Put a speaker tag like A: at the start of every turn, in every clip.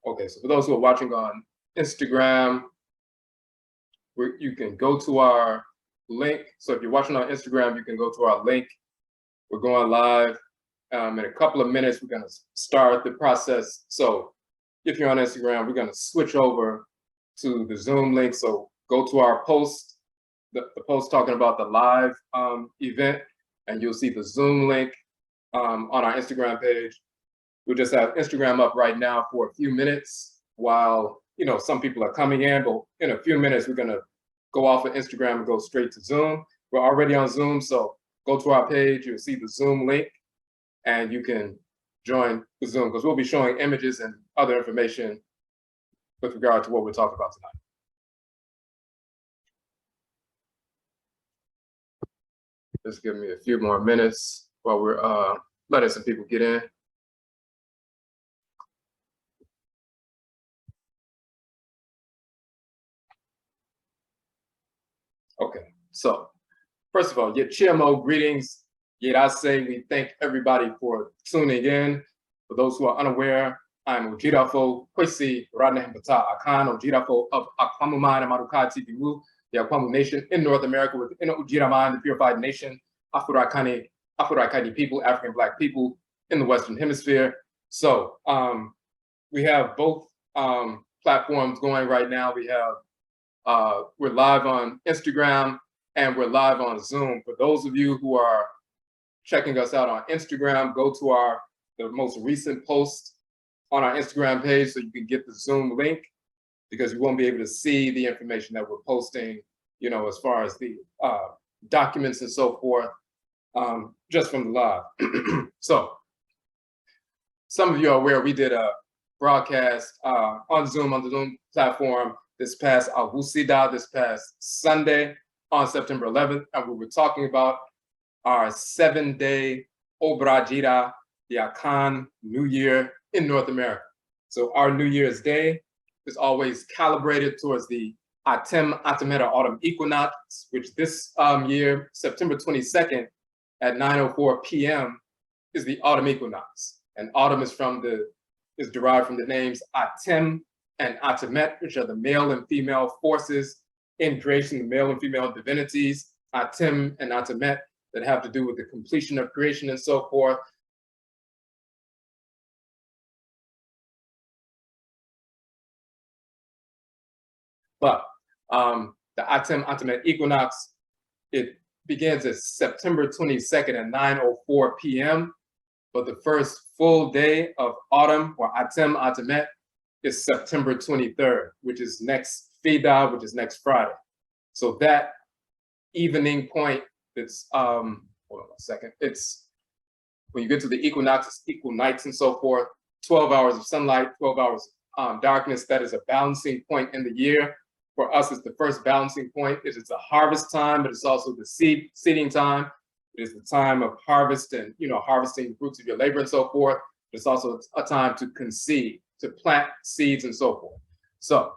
A: Okay, so for those who are watching on Instagram, you can go to our link. So if you're watching on Instagram, you can go to our link. We're going live. In a couple of minutes, we're going to start the process. So if you're on Instagram, we're going to switch over to the Zoom link. So go to our post, the post talking about the live event, and you'll see the Zoom link on our Instagram page. We'll just have Instagram up right now for a few minutes while, you know, some people are coming in, but in a few minutes, we're going to go off of Instagram and go straight to Zoom. We're already on Zoom, so go to our page, you'll see the Zoom link, and you can join the Zoom because we'll be showing images and other information with regard to what we're talking about tonight. Just give me a few more minutes while we're letting some people get in. Okay, so first of all, Chiamo greetings. I say we thank everybody for tuning in. For those who are unaware, I'm oh-jee of West Afuraka, Akan of Aakhuamuman, Amaruka, Atifi, the Aakhuamuman nation in North America, within oh-jee, the purified nation, Afuraitkait people, African Black people in the Western Hemisphere. So we have both platforms going right now. We have we're live on Instagram and we're live on Zoom. For those of you who are checking us out on Instagram, go to the most recent post on our Instagram page so you can get the Zoom link, because you won't be able to see the information that we're posting, you know, as far as the documents and so forth, just from the live. So some of you are aware we did a broadcast on Zoom, on the Zoom platform this past Sunday on September 11th, and we were talking about our 7-day Obradwira, the Akan New Year in North America. So our New Year's Day is always calibrated towards the Atem Atamet or autumn equinox, which this year, September 22nd at 9:04 p.m. is the autumn equinox. And autumn is derived from the names Atem and Atamet, which are the male and female forces in creation, the male and female divinities, Atem and Atamet, that have to do with the completion of creation and so forth. But the Atem Atamet equinox, it begins at September 22nd at 9:04 p.m. But the first full day of autumn, or Atem Atamet, is September 23rd, which is next Fida, which is next Friday. So that evening point, it's hold on a second. It's when you get to the equinox, it's equal nights and so forth. 12 hours of sunlight, 12 hours darkness. That is a balancing point in the year. For us, it's the first balancing point. It is the harvest time, but it's also the seeding time. It is the time of harvest and, you know, harvesting the fruits of your labor and so forth. It's also a time to conceive, to plant seeds and so forth. So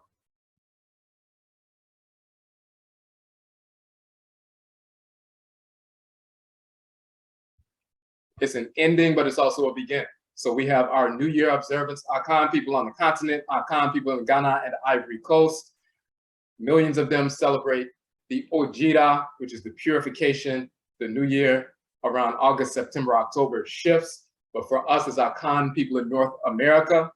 A: it's an ending, but it's also a beginning. So we have our New Year observance, Akan people on the continent, Akan people in Ghana and the Ivory Coast. Millions of them celebrate the oh-jee, which is the purification, the New Year around August, September, October shifts. But for us as Akan people in North America,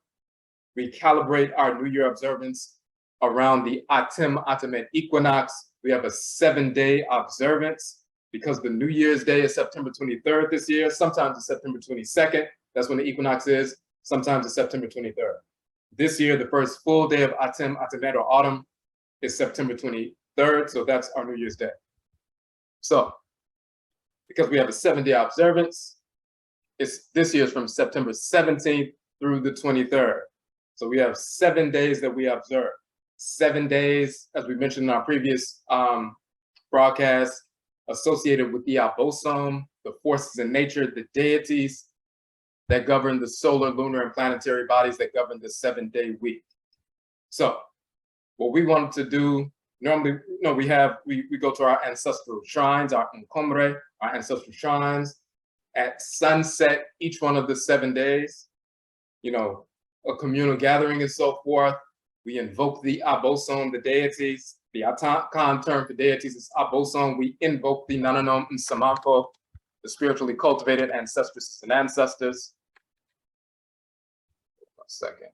A: we calibrate our New Year observance around the Atem Atamet equinox. We have a 7-day observance because the New Year's Day is September 23rd this year. Sometimes it's September 22nd. That's when the equinox is. Sometimes it's September 23rd. This year, the first full day of Atem Atamet or autumn is September 23rd. So that's our New Year's Day. So because we have a 7-day observance, this year is from September 17th through the 23rd. So we have 7 days that we observe. 7 days, as we mentioned in our previous broadcast, associated with the abosom, the forces in nature, the deities that govern the solar, lunar, and planetary bodies that govern the 7-day week. So what we wanted to do, normally, you know, we go to our ancestral shrines, our nkomre, our ancestral shrines, at sunset each one of the 7 days. You know, a communal gathering and so forth. We invoke the abosom, the deities. The Akan term for deities is abosom. We invoke the Nananomsom, the spiritually cultivated ancestresses and ancestors. 1 second.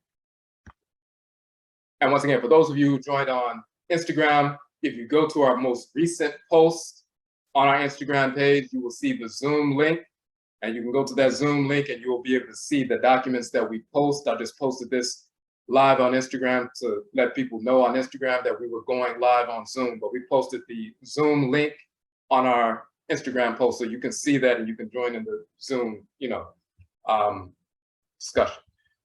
A: And once again, for those of you who joined on Instagram, if you go to our most recent post on our Instagram page, you will see the Zoom link. And you can go to that Zoom link and you will be able to see the documents that we post. I just posted this live on Instagram to let people know on Instagram that we were going live on Zoom, but we posted the Zoom link on our Instagram post, so you can see that and you can join in the Zoom, discussion.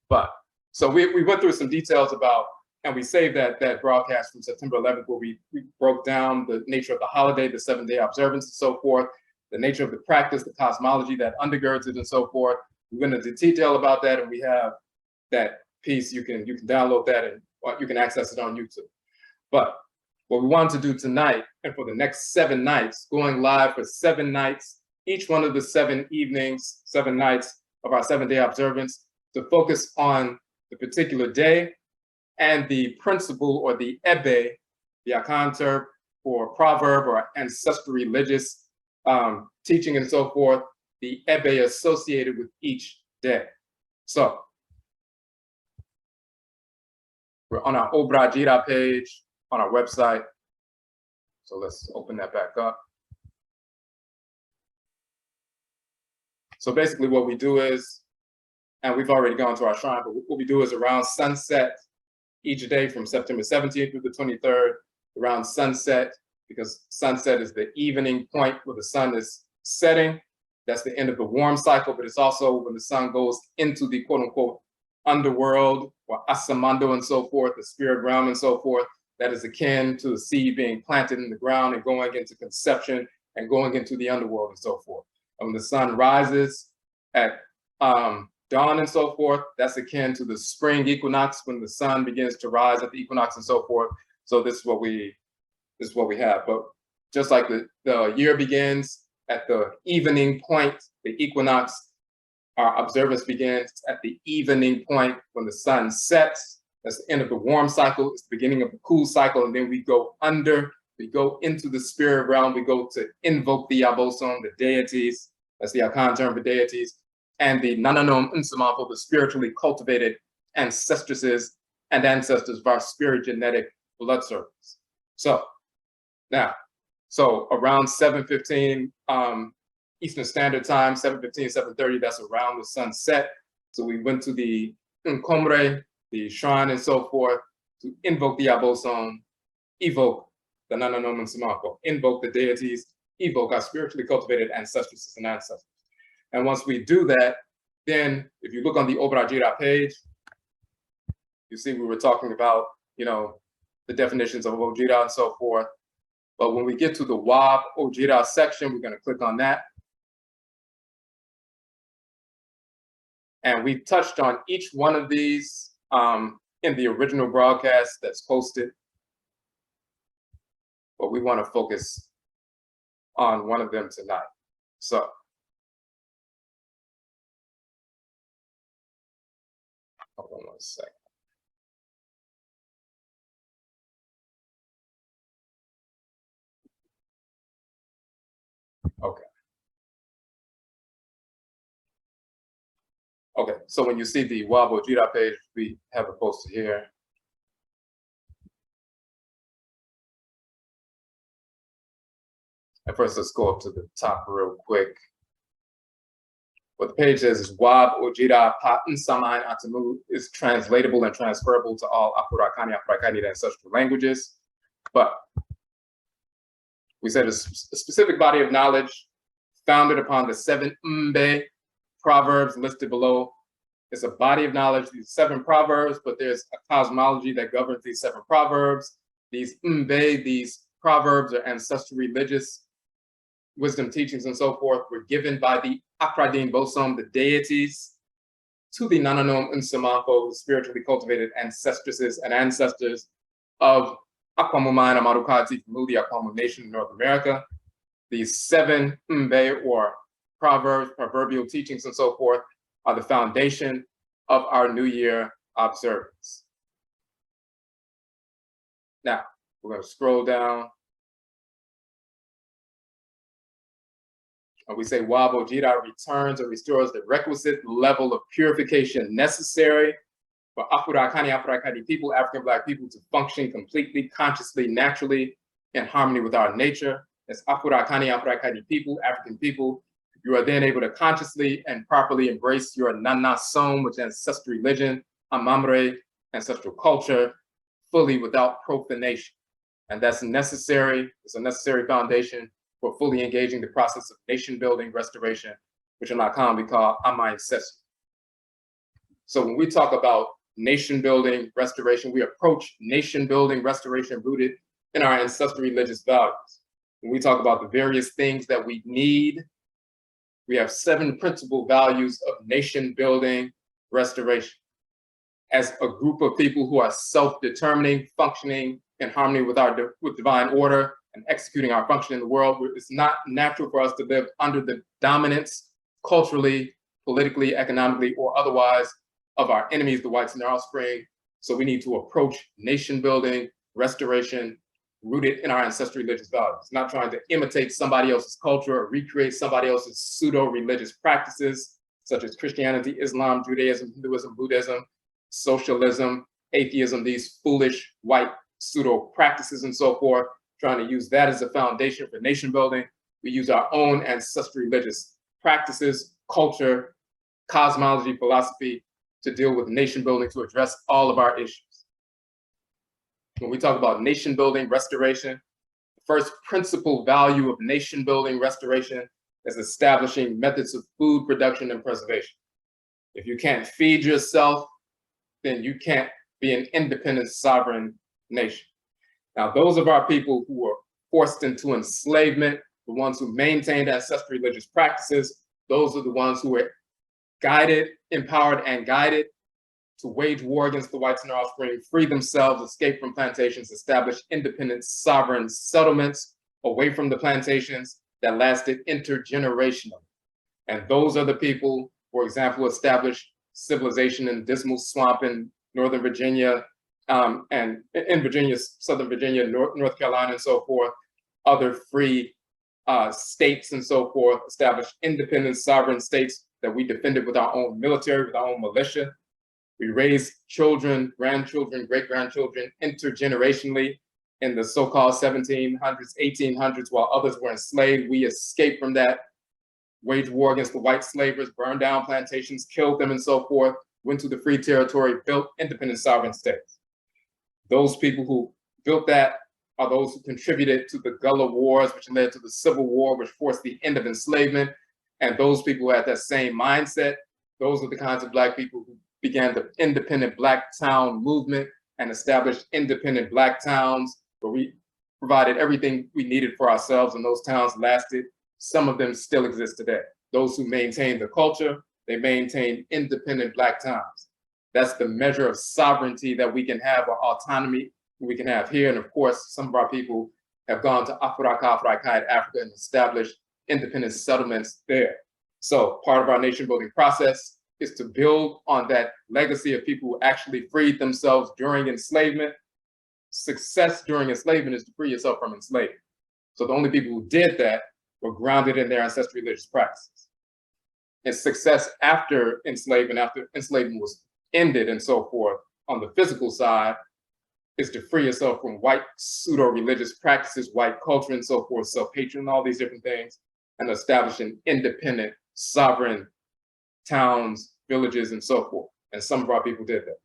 A: But so we went through some details about, and we saved that broadcast from September 11th, where we broke down the nature of the holiday, the 7-day observance and so forth, the nature of the practice, the cosmology that undergirds it and so forth. We went into detail about that, and we have that piece. You can download that and you can access it on YouTube. But what we want to do tonight and for the next 7 nights, going live for 7 nights, each one of the 7 evenings, 7 nights of our 7-day observance, to focus on the particular day and the principle or the ebe, the Akan term for proverb or ancestral religious teaching and so forth, the ebe associated with each day. So we're on our Obradwira page on our website. So let's open that back up. So basically what we do is, and we've already gone to our shrine, but what we do is around sunset each day from September 17th through the 23rd, around sunset, because sunset is the evening point where the sun is setting. That's the end of the warm cycle, but it's also when the sun goes into the quote unquote underworld or asamando and so forth, the spirit realm and so forth, that is akin to the seed being planted in the ground and going into conception and going into the underworld and so forth. And when the sun rises at dawn and so forth, that's akin to the spring equinox when the sun begins to rise at the equinox and so forth. So this is what we have. But just like the year begins at the evening point, the equinox, our observance begins at the evening point when the sun sets. That's the end of the warm cycle. It's the beginning of the cool cycle. And then we go into the spirit realm. We go to invoke the abosom, the deities. That's the Akan term for deities. And the Nananomsom, the spiritually cultivated ancestresses and ancestors of our spirit genetic blood circles. So now, around 7:15 Eastern Standard Time, 7:15, 7:30, that's around the sunset. So we went to the Nkomre, the shrine and so forth, to invoke the abosom, evoke the Nananomsom, invoke the deities, evoke our spiritually cultivated ancestresses and ancestors. And once we do that, then if you look on the Obradwira page, you see we were talking about, the definitions of oh-jee and so forth. But when we get to the Wab oh-jee section, we're going to click on that. And we touched on each one of these in the original broadcast that's posted. But we want to focus on one of them tonight. So hold on 1 second. Okay, so when you see the Wab oh-jee page, we have it posted here. And first, let's go up to the top real quick. What the page says is Wab oh-jee Patin Samain Atamu is translatable and transferable to all Afuraitkait ancestral languages. But we said a specific body of knowledge founded upon the 7 mbe proverbs listed below. It's a body of knowledge, these 7 proverbs, but there's a cosmology that governs these 7 proverbs. These mbe, these proverbs or ancestral religious wisdom teachings and so forth were given by the Akradin Bosom, the deities, to the Nananomsom, the spiritually cultivated ancestresses and ancestors of Aakhuamuman, Amaruka, Atifi, the Aakhuamuman nation in North America. These 7 mbe or proverbs, proverbial teachings and so forth are the foundation of our New Year observance. Now, we're going to scroll down. And we say, oh-jee returns or restores the requisite level of purification necessary for Afuraitkait people, African Black people, to function completely, consciously, naturally, in harmony with our nature. As Afuraitkait people, African people, you are then able to consciously and properly embrace your Nananomsom, which is ancestral religion, Amamre, ancestral culture, fully without profanation. And that's necessary. It's a necessary foundation for fully engaging the process of nation building, restoration, which in Akan we call Ancestral. So when we talk about nation building, restoration, we approach nation building, restoration rooted in our ancestral religious values. When we talk about the various things that we need, we have 7 principal values of nation building, restoration. As a group of people who are self-determining, functioning in harmony with divine order, and executing our function in the world, it's not natural for us to live under the dominance, culturally, politically, economically, or otherwise, of our enemies, the whites and their offspring. So we need to approach nation building, restoration, rooted in our ancestral religious values, not trying to imitate somebody else's culture or recreate somebody else's pseudo-religious practices, such as Christianity, Islam, Judaism, Hinduism, Buddhism, socialism, atheism, these foolish white pseudo practices and so forth, trying to use that as a foundation for nation building. We use our own ancestral religious practices, culture, cosmology, philosophy to deal with nation building, to address all of our issues. When we talk about nation building, restoration, the first principal value of nation building, restoration is establishing methods of food production and preservation. If you can't feed yourself, then you can't be an independent, sovereign nation. Now, those of our people who were forced into enslavement, the ones who maintained ancestral religious practices, those are the ones who were guided, empowered, and guided to wage war against the whites and their offspring, free themselves, escape from plantations, establish independent, sovereign settlements away from the plantations that lasted intergenerationally. And those are the people, for example, established civilization in Dismal Swamp in Northern Virginia, and in Virginia, Southern Virginia, North Carolina, and so forth, other free states and so forth, established independent sovereign states that we defended with our own military, with our own militia. We raised children, grandchildren, great-grandchildren intergenerationally in the so-called 1700s, 1800s, while others were enslaved. We escaped from that, waged war against the white slavers, burned down plantations, killed them, and so forth, went to the free territory, built independent sovereign states. Those people who built that are those who contributed to the Gullah Wars, which led to the Civil War, which forced the end of enslavement. And those people who had that same mindset, those are the kinds of Black people who began the independent Black town movement and established independent Black towns where we provided everything we needed for ourselves, and those towns lasted. Some of them still exist today. Those who maintained the culture, they maintained independent Black towns. That's the measure of sovereignty that we can have, or autonomy we can have here. And of course, some of our people have gone to Afuraitkait, Africa, and established independent settlements there. So part of our nation building process is to build on that legacy of people who actually freed themselves during enslavement. Success during enslavement is to free yourself from enslavement. So the only people who did that were grounded in their ancestral religious practices. And success after enslavement was ended and so forth, on the physical side, is to free yourself from white pseudo-religious practices, white culture and so forth, self-hatred and all these different things, and establishing independent, sovereign towns, villages, and so forth. And some of our people did that.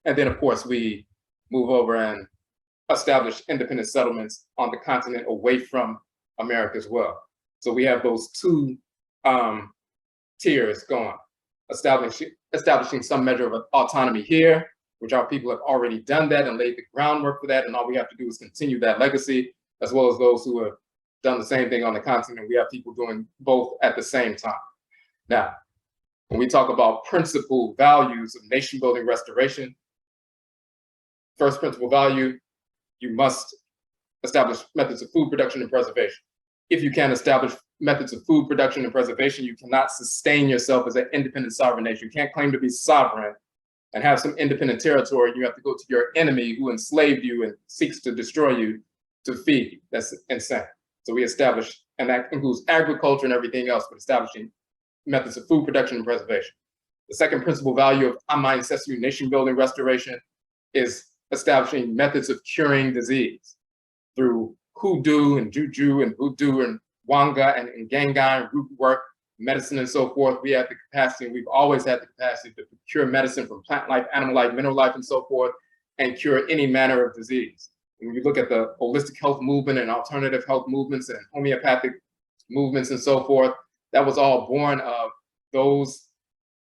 A: And then, of course, we move over and establish independent settlements on the continent away from America as well. So we have those two tiers going, establishing some measure of autonomy here, which our people have already done that and laid the groundwork for that. And all we have to do is continue that legacy, as well as those who have done the same thing on the continent. We have people doing both at the same time. Now, when we talk about principal values of nation building restoration, first principal value, you must establish methods of food production and preservation. If you can't establish methods of food production and preservation, you cannot sustain yourself as an independent sovereign nation. You can't claim to be sovereign and have some independent territory, you have to go to your enemy who enslaved you and seeks to destroy you to feed you. That's insane. So we established, and that includes agriculture and everything else, but establishing methods of food production and preservation. The second principal value of my ancestry nation building restoration is establishing methods of curing disease through hoodoo and juju and voodoo and wanga and nganga and root work, medicine and so forth. We have the capacity, and we've always had the capacity to procure medicine from plant life, animal life, mineral life, and so forth, and cure any manner of disease. When you look at the holistic health movement and alternative health movements and homeopathic movements and so forth, that was all born of those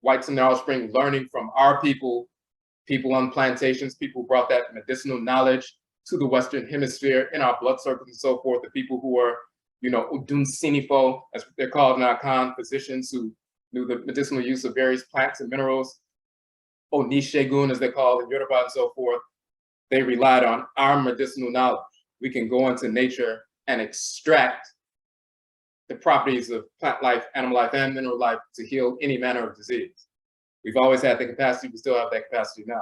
A: whites and their offspring learning from our people on plantations, people who brought that medicinal knowledge to the Western Hemisphere in our blood circles and so forth, the people who were, udun sinifo, as they're called in Akan, physicians who knew the medicinal use of various plants and minerals, onishegun, as they're called in Yoruba and so forth. They relied on our medicinal knowledge. We can go into nature and extract the properties of plant life, animal life, and mineral life to heal any manner of disease. We've always had the capacity, we still have that capacity now.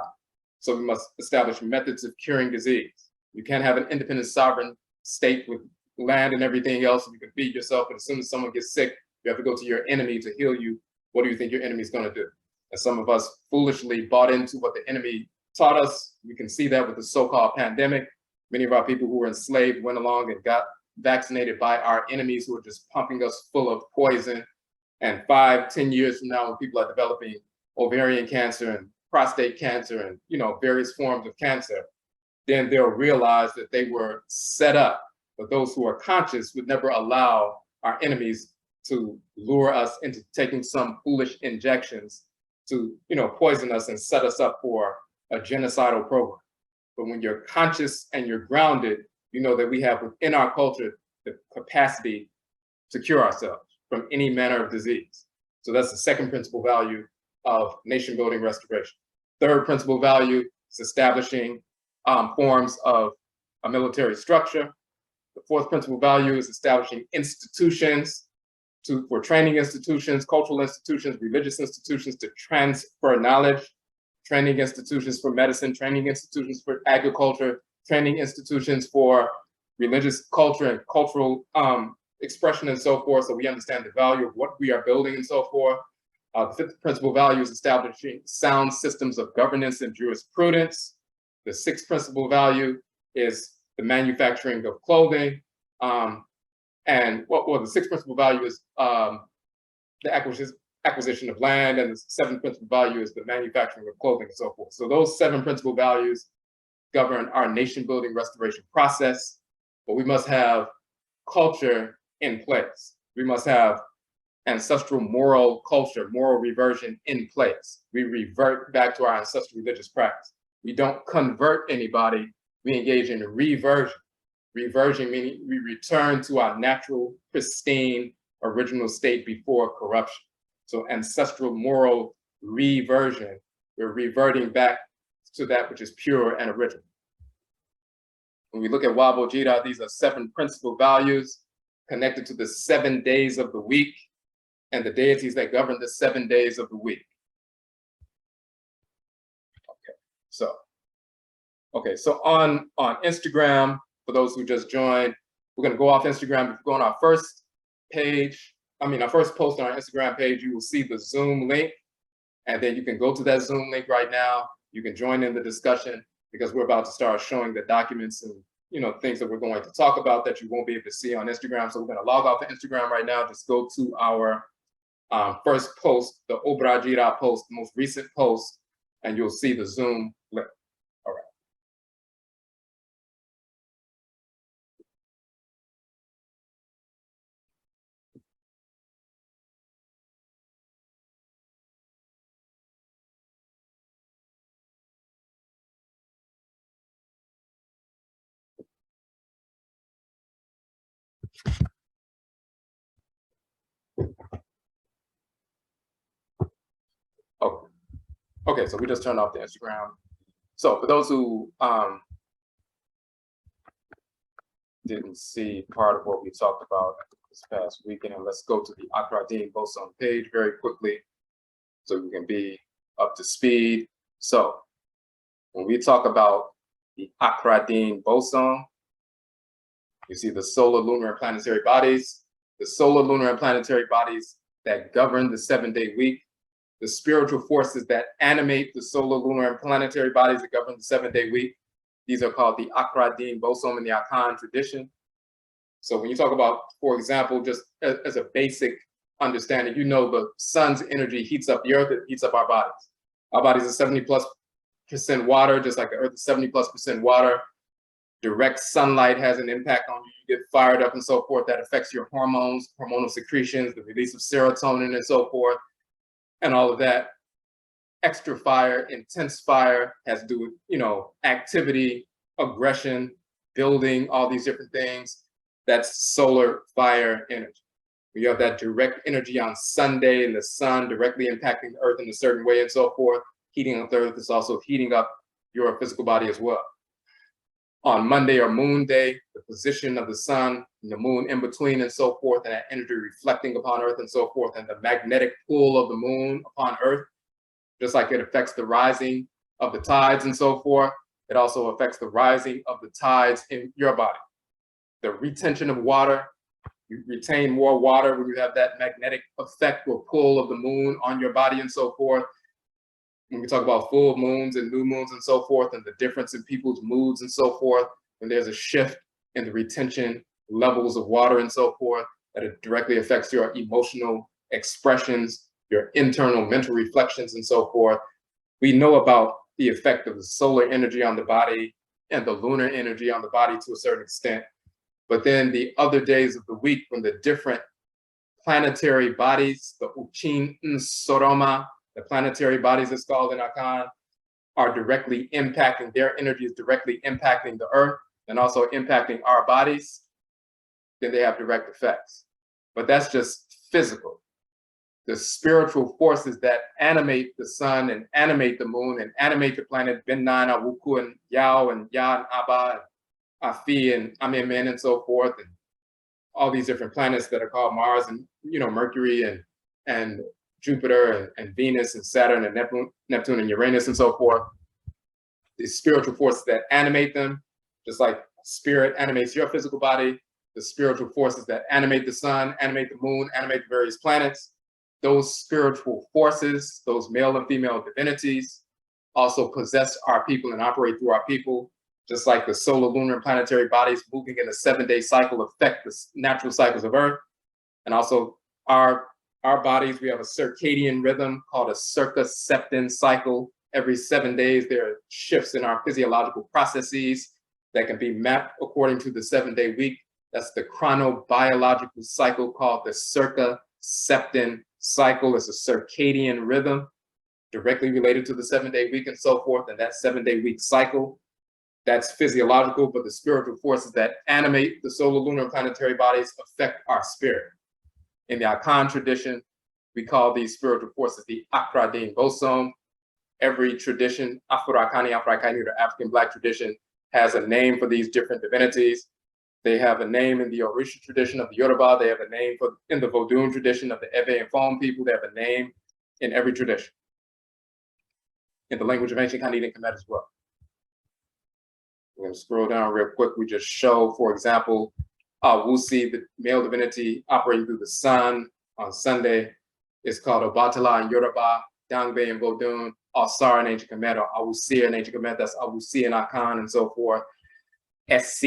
A: So we must establish methods of curing disease. You can't have an independent sovereign state with land and everything else, and you can feed yourself, but as soon as someone gets sick, you have to go to your enemy to heal you. What do you think your enemy is going to do? And some of us foolishly bought into what the enemy taught us. We can see that with the so-called pandemic. Many of our people who were enslaved went along and got vaccinated by our enemies who are just pumping us full of poison. And 5-10 years from now, when people are developing ovarian cancer and prostate cancer and various forms of cancer, then they'll realize that they were set up. But those who are conscious would never allow our enemies to lure us into taking some foolish injections to poison us and set us up for a genocidal program. But when you're conscious and you're grounded, you know that we have within our culture the capacity to cure ourselves from any manner of disease. So that's the second principal value of nation building restoration. Third principal value is establishing forms of a military structure. The fourth principal value is establishing institutions for training institutions, cultural institutions, religious institutions to transfer knowledge, training institutions for medicine, training institutions for agriculture, training institutions for religious culture and cultural expression and so forth, so we understand the value of what we are building and so forth. The fifth principal value is establishing sound systems of governance and jurisprudence. The sixth principal value is the manufacturing of clothing. The sixth principal value is the acquisition of land, and the seventh principal value is the manufacturing of clothing and so forth. So those 7 principal values govern our nation building restoration process, but we must have culture in place. We must have ancestral moral culture, moral reversion in place. We revert back to our ancestral religious practice. We don't convert anybody, we engage in reversion. Reversion meaning we return to our natural, pristine, original state before corruption. So ancestral moral reversion, we're reverting back to that which is pure and original. When we look at oh-jee, these are 7 principal values connected to the 7 days of the week and the deities that govern the 7 days of the week. So on Instagram, for those who just joined, we're going to go off Instagram. If you go on our first page, our first post on our Instagram page, you will see the Zoom link, and then you can go to that Zoom link right now. You can join in the discussion because we're about to start showing the documents and things that we're going to talk about that you won't be able to see on Instagram. So we're going to log off to Instagram right now. Just go to our first post, the Obradwira post, the most recent post, and you'll see the Zoom link. All right. Okay, so we just turned off the Instagram. So for those who didn't see part of what we talked about this past weekend, let's go to the Aakhuamuman post on page very quickly so we can be up to speed. So when we talk about the Afuraitkait boson, you see the solar, lunar, and planetary bodies, the solar, lunar, and planetary bodies that govern the 7-day week, the spiritual forces that animate the solar, lunar, and planetary bodies that govern the 7-day week. These are called the Afuraitkait boson in the Akan tradition. So when you talk about, for example, just as a basic understanding, you know the sun's energy heats up the earth, it heats up our bodies. Our bodies are 70+% water, just like the earth is 70+% water. Direct sunlight has an impact on you. You get fired up and so forth. That affects your hormones, hormonal secretions, the release of serotonin and so forth, and all of that. Extra fire, intense fire has to do with, you know, activity, aggression, building, all these different things. That's solar fire energy. We have that direct energy on Sunday and the sun directly impacting the earth in a certain way and so forth. Heating up the earth is also heating up your physical body as well. On Monday or moon day, the position of the sun and the moon in between and so forth, and that energy reflecting upon earth and so forth, and the magnetic pull of the moon upon earth, just like it affects the rising of the tides and so forth, it also affects the rising of the tides in your body. The retention of water, you retain more water when you have that magnetic effect or pull of the moon on your body and so forth. When we talk about full moons and new moons and so forth, and the difference in people's moods and so forth, when there's a shift in the retention levels of water and so forth, that it directly affects your emotional expressions, your internal mental reflections and so forth. We know about the effect of the solar energy on the body and the lunar energy on the body to a certain extent. But then the other days of the week, when the different planetary bodies, the Uchin Soroma, the planetary bodies it's called in Akan, are directly impacting, their energy is directly impacting the earth and also impacting our bodies, then they have direct effects. But that's just physical. The spiritual forces that animate the sun and animate the moon and animate the planet, Ben-9, Awuku, and Yao, and Ya, and Abba, and Afi, and Aakhuamuman, and so forth, and all these different planets that are called Mars, and, you know, Mercury, and Jupiter, and Venus, and Saturn, and Neptune, and Uranus, and so forth. These spiritual forces that animate them, just like spirit animates your physical body, the spiritual forces that animate the sun, animate the moon, animate the various planets, those spiritual forces, those male and female divinities, also possess our people and operate through our people, just like the solar, lunar, and planetary bodies moving in a 7-day cycle affect the natural cycles of Earth. And also our bodies, we have a circadian rhythm called a circa-septan cycle. Every 7 days, there are shifts in our physiological processes that can be mapped according to the 7-day week. That's the chronobiological cycle called the circa-septan cycle. It's a circadian rhythm directly related to the 7-day week and so forth. And that 7-day week cycle, that's physiological, but the spiritual forces that animate the solar, lunar, and planetary bodies affect our spirit. In the Akan tradition, we call these spiritual forces the Afuraitkait boson. Every tradition, Afurakani, Afuraitkait, the African Black tradition, has a name for these different divinities. They have a name in the Orisha tradition of the Yoruba. They have a name in the Vodun tradition of the Ebe and Fon people. They have a name in every tradition. In the language of ancient Khanit and Kamit as well. We're going to scroll down real quick. We just show, for example, Wusi, the male divinity operating through the sun on Sunday, is called Obatala in Yoruba, Dangbe in Vodun, Asar in ancient Kemet, or Awusi in ancient Kemet, that's Awusi in Akan, and so forth. SC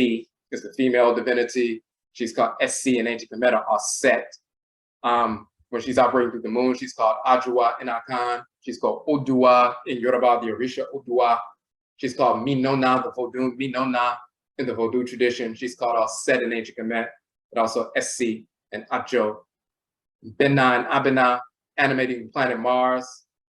A: is the female divinity. She's called SC in ancient Kemet, or Aset. When she's operating through the moon, she's called Adwa in Akan. She's called Odwira in Yoruba, the Orisha Odwira. She's called Minona, the Vodun, Minona in the Vodou tradition. She's called Aset in ancient Kemet, but also SC and Ajo. Benna and Abena, animating the planet Mars.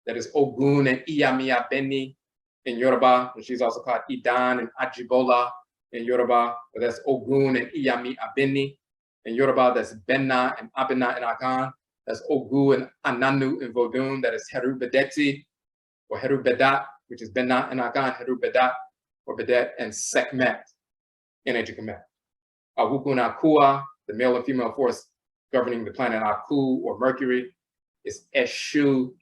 A: That is Ogun and Iyamiya Beni in Yoruba. And she's also called Idan and Ajibola in Yoruba. But that's Ogun and Iyami Abeni in Yoruba. That's Benna and Abena in Akan. That's Ogu and Ananu in Vodun. That is Heru Bedeti or Heru Bedat, which is Benna in Akan, Heru Bedat or Bedet, and Sekhmet in ancient Kemet. Awuku and Aakhuamuman, the male and female force governing the planet Aku or Mercury, is Eshu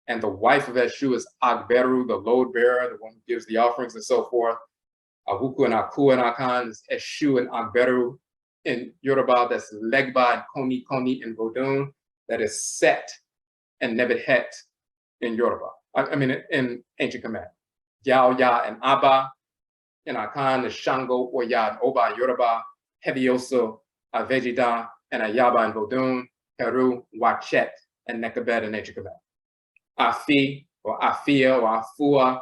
A: And the wife of Eshu is Agberu, the load bearer, the one who gives the offerings and so forth. Awuku and Aku and Akan is Eshu and Agberu in Yoruba. That's Legba and Koni in Vodun. That is Set and Nebehet in Yoruba. I mean, in ancient Kemet. Yao, Ya, and Abba in Akan is Shango or Ya and Oba in Yoruba. Hevioso, Avejida, and Ayaba in Vodun. Heru, Wachet, and Nekabed in ancient Kemet. Afi or Afia or Afua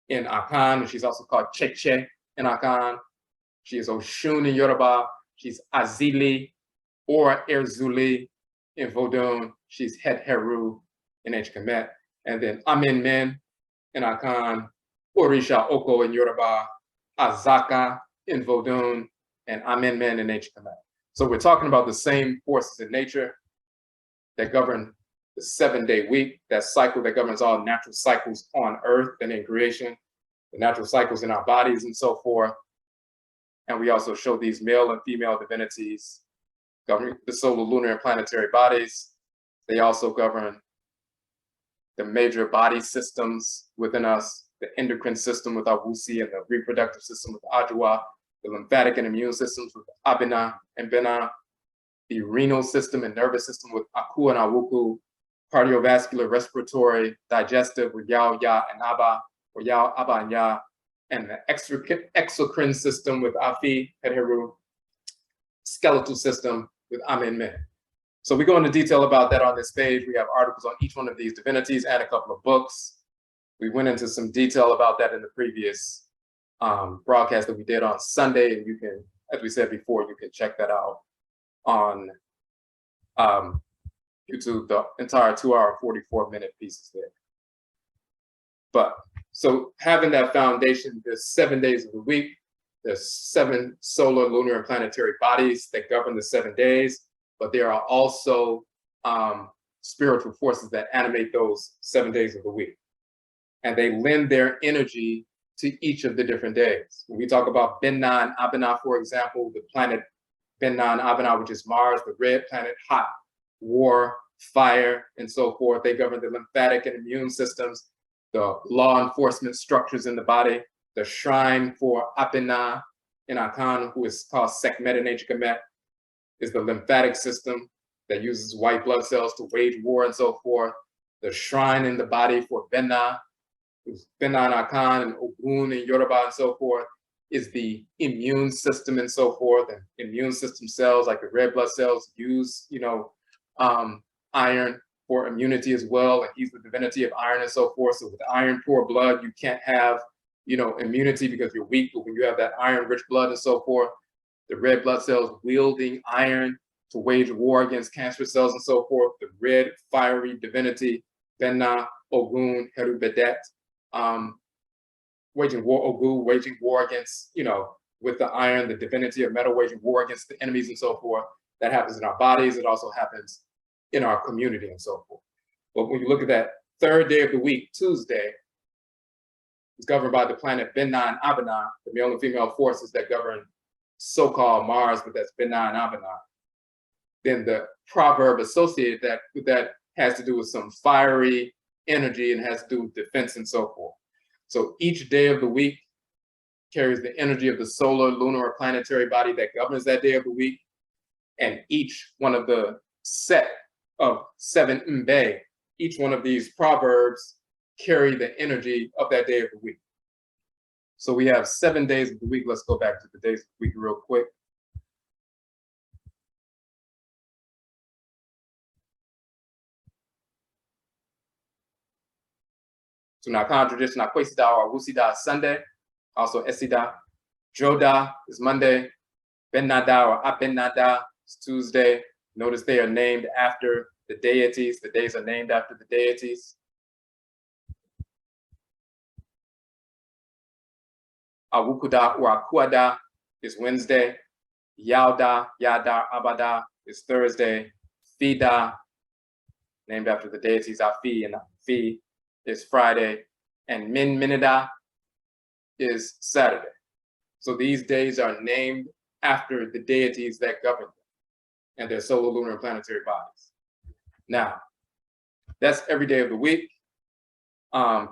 A: in Akan, and she's also called Cheche in Akan. She is Oshun in Yoruba. She's Azili or Erzuli in Vodun. She's Het Heru in ancient Kemet. And then Amin Men in Akan, Orisha Oko in Yoruba, Azaka in Vodun, and Amin Men in ancient Kemet. So we're talking about the same forces in nature that govern the 7-day week, that cycle that governs all natural cycles on Earth and in creation, the natural cycles in our bodies and so forth. And we also show these male and female divinities governing the solar, lunar, and planetary bodies. They also govern the major body systems within us, the endocrine system with our Wusi and the reproductive system with Adwa, the lymphatic and immune systems with Abina and Bena, the renal system and nervous system with Aku and Awuku, cardiovascular, respiratory, digestive with Yao, Ya, and Abba, or Yao, Abba, and Ya, and the exocrine system with Afi and Heru, skeletal system with Amin Men. So we go into detail about that on this page. We have articles on each one of these divinities and a couple of books. We went into some detail about that in the previous broadcast that we did on Sunday, and you can, as we said before, you can check that out on YouTube, the entire 2-hour, 44-minute pieces there. But so having that foundation, there's 7 days of the week. There's 7 solar, lunar, and planetary bodies that govern the 7 days, but there are also spiritual forces that animate those 7 days of the week. And they lend their energy to each of the different days. When we talk about Benna and Abena, for example, the planet Benna and Abena, which is Mars, the red planet, hot, war, fire, and so forth. They govern the lymphatic and immune systems, the law enforcement structures in the body, the shrine for Apena in Akan, who is called Sekhmet in ancient Kemet, is the lymphatic system that uses white blood cells to wage war and so forth. The shrine in the body for Benna, who's Benna in Akan and Ogun in Yoruba and so forth, is the immune system and so forth. And immune system cells like the red blood cells use, iron for immunity as well. And he's the divinity of iron and so forth. So with iron poor blood, you can't have, immunity because you're weak. But when you have that iron rich blood and so forth, the red blood cells wielding iron to wage war against cancer cells and so forth, the red fiery divinity, Benna, Ogun, Heru Bedet, waging war against, with the iron, the divinity of metal, waging war against the enemies and so forth. That happens in our bodies. It also happens in our community and so forth. But when you look at that 3rd day of the week, Tuesday, it's governed by the planet Benna and Abena, the male and female forces that govern so-called Mars, but that's Benna and Abena. Then the proverb associated with that has to do with some fiery energy and has to do with defense and so forth. So each day of the week carries the energy of the solar, lunar, or planetary body that governs that day of the week. And each one of the set of 7 mbe, each one of these proverbs carry the energy of that day of the week. So we have 7 days of the week. Let's go back to the days of the week real quick. So Nakan tradition, Akwesida or Wusida is Sunday, also Esida. Joda is Monday. Bennada or Abennada is Tuesday. Notice they are named after the deities. The days are named after the deities. Awukuda or Akuada is Wednesday. Yauda, Yada, Abada is Thursday. Fida, named after the deities Afi and Afi, is Friday. And Minida is Saturday. So these days are named after the deities that govern them and their solar, lunar, and planetary bodies. Now, That's every day of the week.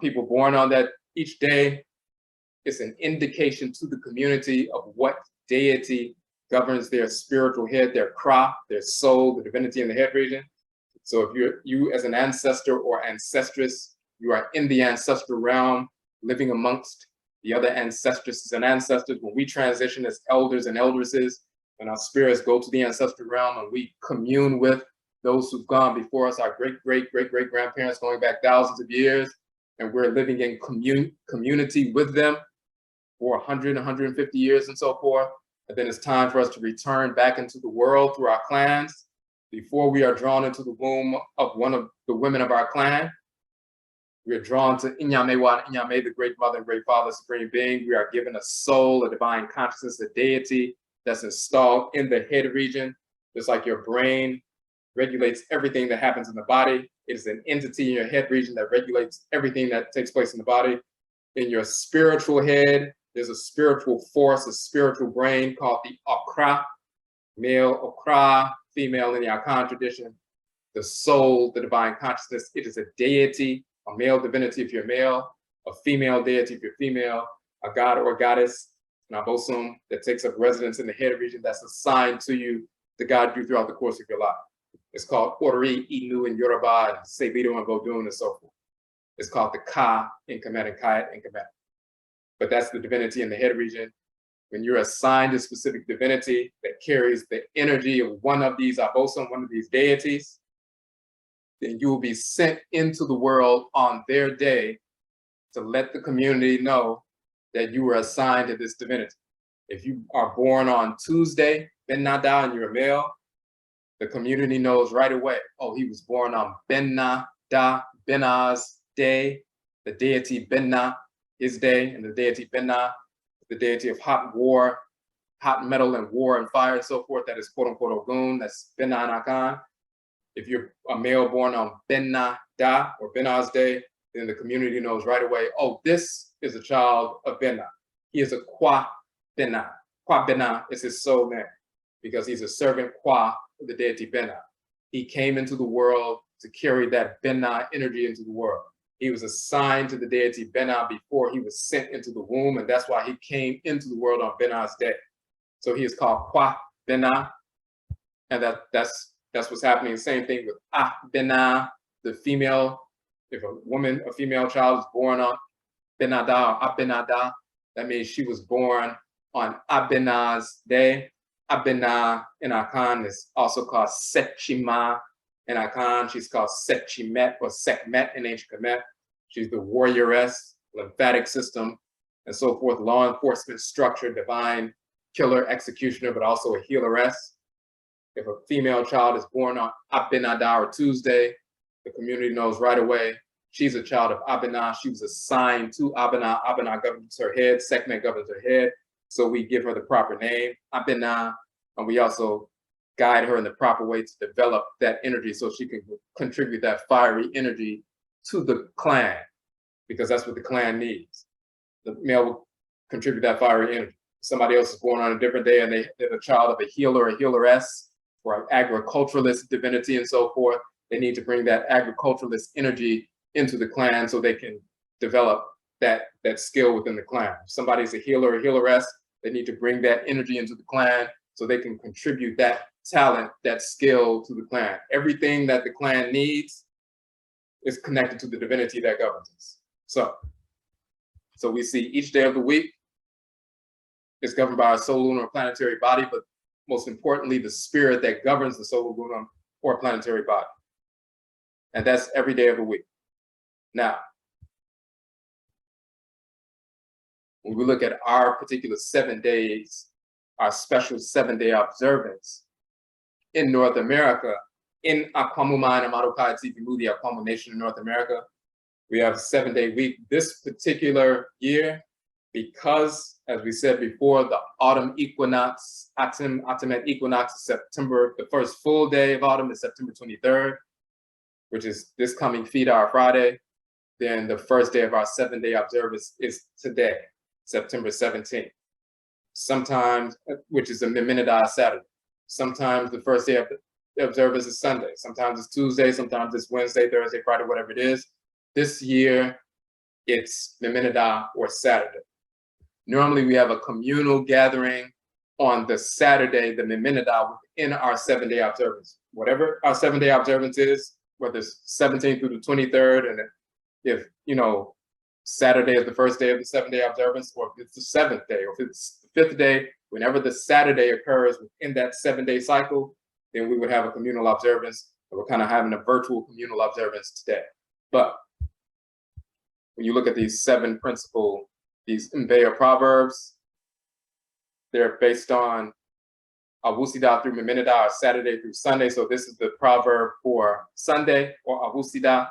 A: People born on that each day, it's an indication to the community of what deity governs their spiritual head, their kra, their soul, the divinity in the head region. So if you as an ancestor or ancestress, you are in the ancestral realm, living amongst the other ancestresses and ancestors. When we transition as elders and eldresses, and our spirits go to the ancestral realm and we commune with those who've gone before us, our great-great-great-great-grandparents going back thousands of years, and we're living in community with them for 100, 150 years and so forth. And then it's time for us to return back into the world through our clans. Before we are drawn into the womb of one of the women of our clan, we are drawn to Inyamewa and Inyame, the great mother and great father, supreme being. We are given a soul, a divine consciousness, a deity that's installed in the head region, just like your brain regulates everything that happens in the body. It is an entity in your head region that regulates everything that takes place in the body. In your spiritual head, there's a spiritual force, a spiritual brain called the Okra, male Okra, female in the Akan tradition. The soul, the divine consciousness, it is a deity, a male divinity if you're male, a female deity if you're female, a god or goddess, Nabosum, that takes up residence in the head region that's assigned to you to guide you throughout the course of your life. It's called Ori, Inu, and Yoruba, and Sebido, and Vodun, and so forth. It's called the Ka in Khanit and Kamit. But that's the divinity in the head region. When you're assigned a specific divinity that carries the energy of one of these Abosom, one of these deities, then you will be sent into the world on their day to let the community know that you were assigned to this divinity. If you are born on Tuesday, Ben Nada, and you're a male, the community knows right away, oh, he was born on Ben Nada, Benna's day, the deity Benna, his day, and the deity Benna, the deity of hot war, hot metal and war and fire and so forth, that is quote unquote Ogun, that's Benna and Akan. If you're a male born on Benna Da or Benna's day, then the community knows right away, oh, this is a child of Benna. He is a Kwa Benna. Kwa Benna is his soul name because he's a servant Kwa of the deity Benna. He came into the world to carry that Benna energy into the world. He was assigned to the deity Benna before he was sent into the womb, and that's why he came into the world on Benna's day. So he is called Kwa Benna, and that's what's happening. Same thing with Ah Benna, the female. If a female child is born on Benada or Abenada, that means she was born on Abena's day. Abena in Akan is also called Setchima in Akan. She's called Setchimet or Sekmet in ancient Kemet. She's the warrioress, lymphatic system, and so forth, law enforcement structure, divine killer, executioner, but also a healeress. If a female child is born on Abenada or Tuesday, the community knows right away she's a child of Abena. She was assigned to Abena. Abena governs her head, Sekmet governs her head. So we give her the proper name, Abena, and we also guide her in the proper way to develop that energy so she can contribute that fiery energy to the clan, because that's what the clan needs. The male will contribute that fiery energy. Somebody else is born on a different day and they're a child of a healer, a healeress, or an agriculturalist divinity and so forth. They need to bring that agriculturalist energy into the clan so they can develop that skill within the clan. If somebody's a healer or healeress, they need to bring that energy into the clan so they can contribute that talent, that skill to the clan. Everything that the clan needs is connected to the divinity that governs us. So we see each day of the week is governed by our solar, lunar, planetary body, but most importantly, the spirit that governs the solar, lunar, or planetary body. And that's every day of the week. Now, when we look at our particular 7 days, our special 7-day observance in North America, in Aakhuamuman, Amaruka, Atifi, the Aakhuamuman nation in North America, we have a 7-day week. This particular year, because, as we said before, the autumn equinox, Atemet equinox is September, the first full day of autumn is September 23rd, which is this coming Fidar Friday. Then the first day of our 7-day observance is today, September 17th. Sometimes, which is a Miminidah Saturday. Sometimes the first day of the observance is Sunday. Sometimes it's Tuesday, sometimes it's Wednesday, Thursday, Friday, whatever it is. This year, it's Memenida or Saturday. Normally, we have a communal gathering on the Saturday, the Memenida, within our 7-day observance. Whatever our 7-day observance is, whether it's 17th through the 23rd, and if, you know, Saturday is the first day of the 7-day observance, or if it's the 7th day, or if it's the 5th day, whenever the Saturday occurs within that 7-day cycle, then we would have a communal observance. And we're kind of having a virtual communal observance today. But when you look at these 7 principal, these Mbeya proverbs, they're based on Awusida through Memenida, or Saturday through Sunday. So this is the proverb for Sunday, or Awusida.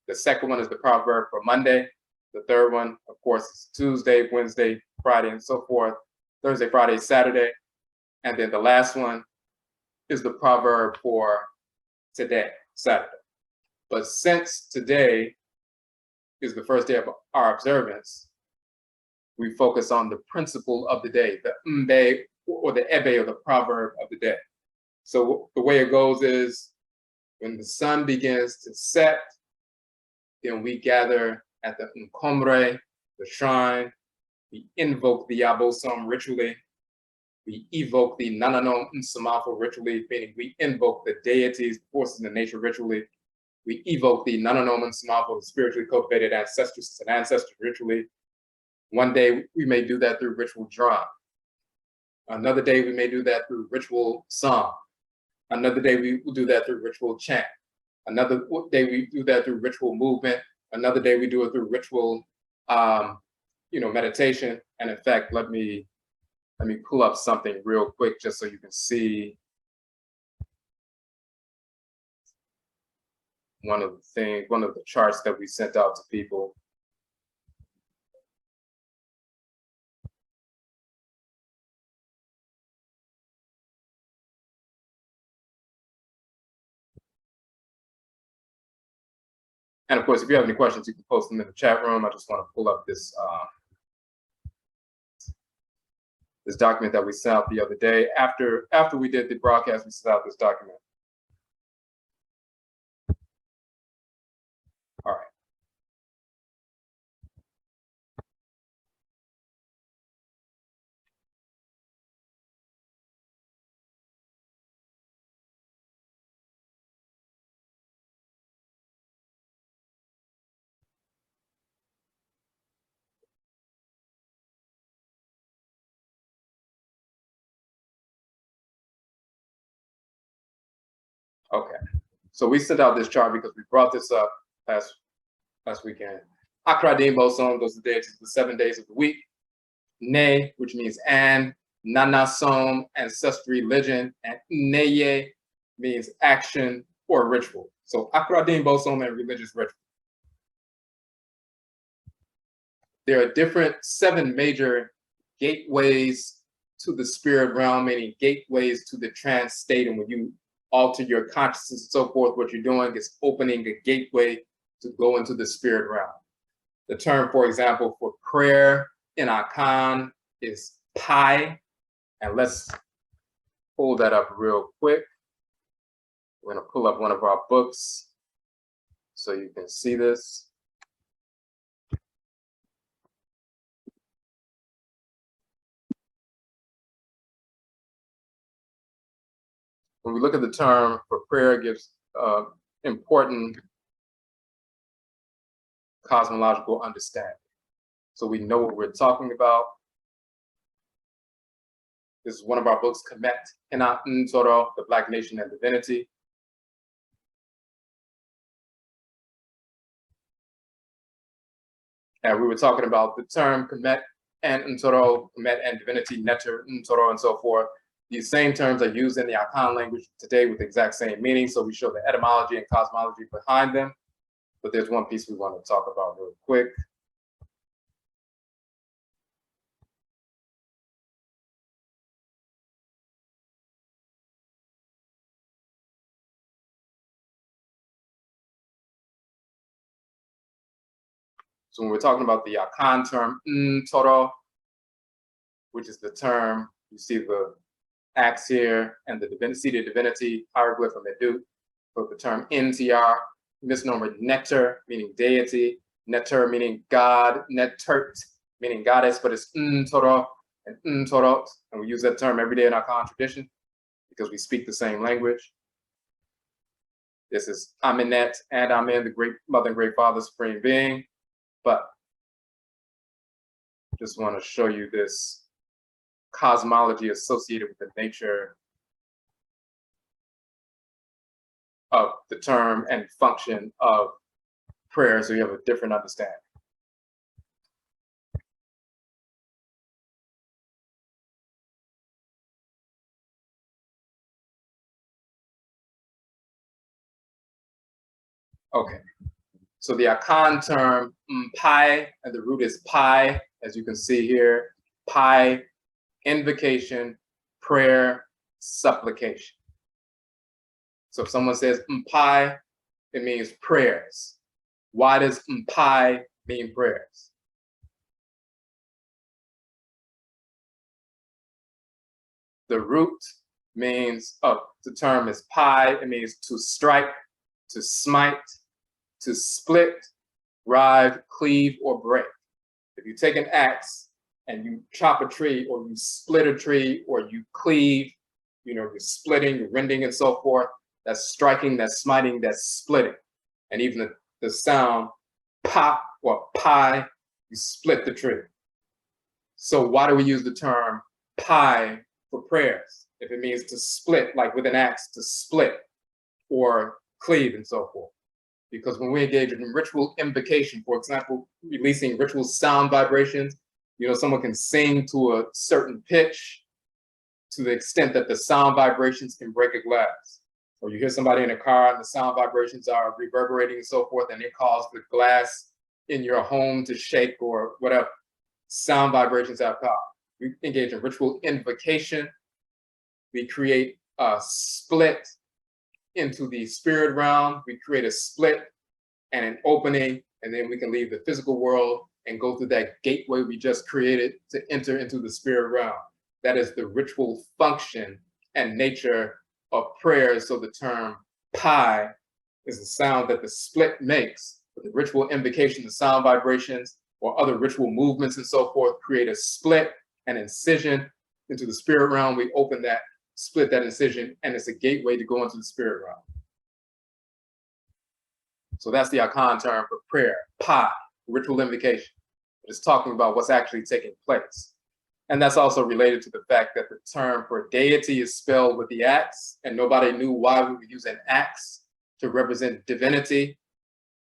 A: The second one is the proverb for Monday. The third one, of course, is Tuesday, Wednesday, Friday, and so forth. Thursday, Friday, Saturday. And then the last one is the proverb for today, Saturday. But since today is the first day of our observance, we focus on the principle of the day, the mbe, or the ebe, or the proverb of the day. So the way it goes is, when the sun begins to set, then we gather at the Nkomre, the shrine. We invoke the Yabosom ritually. We evoke the Nananomsom ritually, meaning we invoke the deities, forces in nature ritually. We evoke the Nananomsom, spiritually cultivated ancestors and ancestors ritually. One day we may do that through ritual drum. Another day we may do that through ritual song. Another day we will do that through ritual chant. Another day we do that through ritual movement. Another day we do it through ritual, meditation. And in fact, let me pull up something real quick just so you can see one of the charts that we sent out to people. And of course, if you have any questions, you can post them in the chat room. I just want to pull up this this document that we sent out the other day. After we did the broadcast, we sent out this document. All right. Okay, so we sent out this chart because we brought this up last weekend. Akradimbosom, those are the days, the 7 days of the week. Ne, which means and. Nanasom, ancestral religion, and Neye means action or ritual. So Akradimbosom and religious ritual. There are different 7 major gateways to the spirit realm, meaning gateways to the trance state. And when you alter your consciousness and so forth, what you're doing is opening a gateway to go into the spirit realm. The term, for example, for prayer in Akan is pi. And let's pull that up real quick. We're going to pull up one of our books so you can see this. When we look at the term for prayer, it gives important cosmological understanding. So we know what we're talking about. This is one of our books, Khanit and Kamit, the Black Nation and Divinity. And we were talking about the term Kamit and Kamit and divinity, Neter, and so forth. These same terms are used in the Akan language today with the exact same meaning. So we show the etymology and cosmology behind them. But there's one piece we want to talk about real quick. So when we're talking about the Akan term, Toro, which is the term, you see the axe here, and the seated divinity, hieroglyph or medutu, for the term ntr, misnomer nectar, meaning deity, netter meaning God, netert meaning goddess, but it's ntoro and ntorot, and we use that term every day in our Akan tradition because we speak the same language. This is Aminet and Amen, the great mother and great father, supreme being. But just want to show you this cosmology associated with the nature of the term and function of prayer, so you have a different understanding. Okay, so the Akan term pi, and the root is pi, as you can see here, pi, invocation, prayer, supplication. So if someone says pi, it means prayers. Why does pi mean prayers? The root means, the term is pi, it means to strike, to smite, to split, rive, cleave, or break. If you take an axe and you chop a tree, or you split a tree, or you cleave, you're splitting, you're rending, and so forth, that's striking, that's smiting, that's splitting. And even the sound pop or pi, you split the tree. So why do we use the term pi for prayers? If it means to split, like with an axe, to split or cleave and so forth. Because when we engage in ritual invocation, for example, releasing ritual sound vibrations, someone can sing to a certain pitch to the extent that the sound vibrations can break a glass. Or you hear somebody in a car and the sound vibrations are reverberating and so forth, and it causes the glass in your home to shake or whatever. Sound vibrations have power. We engage in ritual invocation. We create a split into the spirit realm. We create a split and an opening, and then we can leave the physical world and go through that gateway we just created to enter into the spirit realm. That is the ritual function and nature of prayer. So the term pi is the sound that the split makes. But the ritual invocation, the sound vibrations, or other ritual movements and so forth, create a split, an incision into the spirit realm. We open that, split that incision, and it's a gateway to go into the spirit realm. So that's the Akan term for prayer, pi, ritual invocation. It's talking about what's actually taking place. And that's also related to the fact that the term for deity is spelled with the axe, and nobody knew why we would use an axe to represent divinity,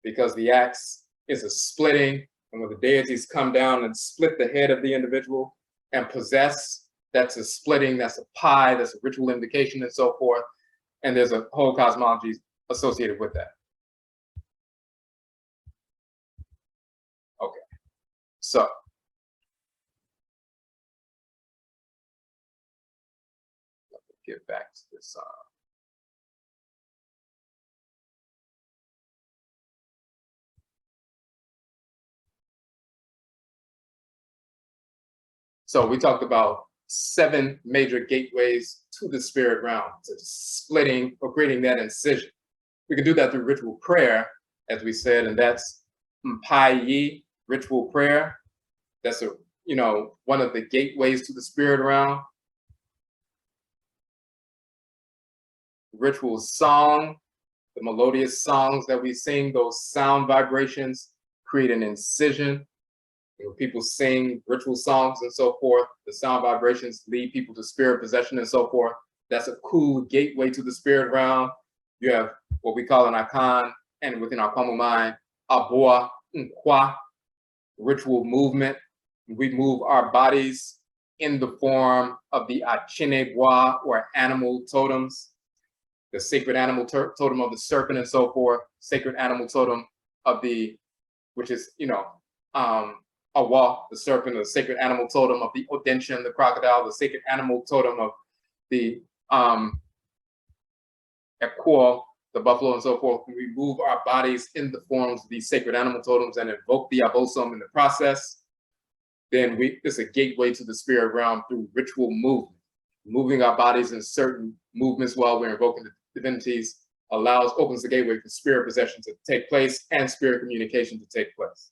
A: because the axe is a splitting, and when the deities come down and split the head of the individual and possess, that's a splitting, that's a pi, that's a ritual invocation and so forth. And there's a whole cosmology associated with that. Okay, so let me get back to this. So we talked about 7 major gateways to the spirit realm, to splitting or creating that incision. We can do that through ritual prayer, as we said, and that's pai, ritual prayer. That's one of the gateways to the spirit realm. Ritual song, the melodious songs that we sing, those sound vibrations create an incision. People sing ritual songs and so forth. The sound vibrations lead people to spirit possession and so forth. That's a cool gateway to the spirit realm. You have what we call an Akan, and within Aakhuamuman, aboa nkwa, ritual movement. We move our bodies in the form of the achinebwa, or animal totems, the sacred animal totem of the serpent and so forth, sacred animal totem of the, which is, Awa, the serpent, the sacred animal totem of the Odenshin, the crocodile, the sacred animal totem of the Ekwa, the buffalo, and so forth. We move our bodies in the forms of these sacred animal totems and invoke the Abosom in the process. Then it's a gateway to the spirit realm through ritual movement. moving our bodies in certain movements while we're invoking the divinities opens the gateway for spirit possession to take place and spirit communication to take place.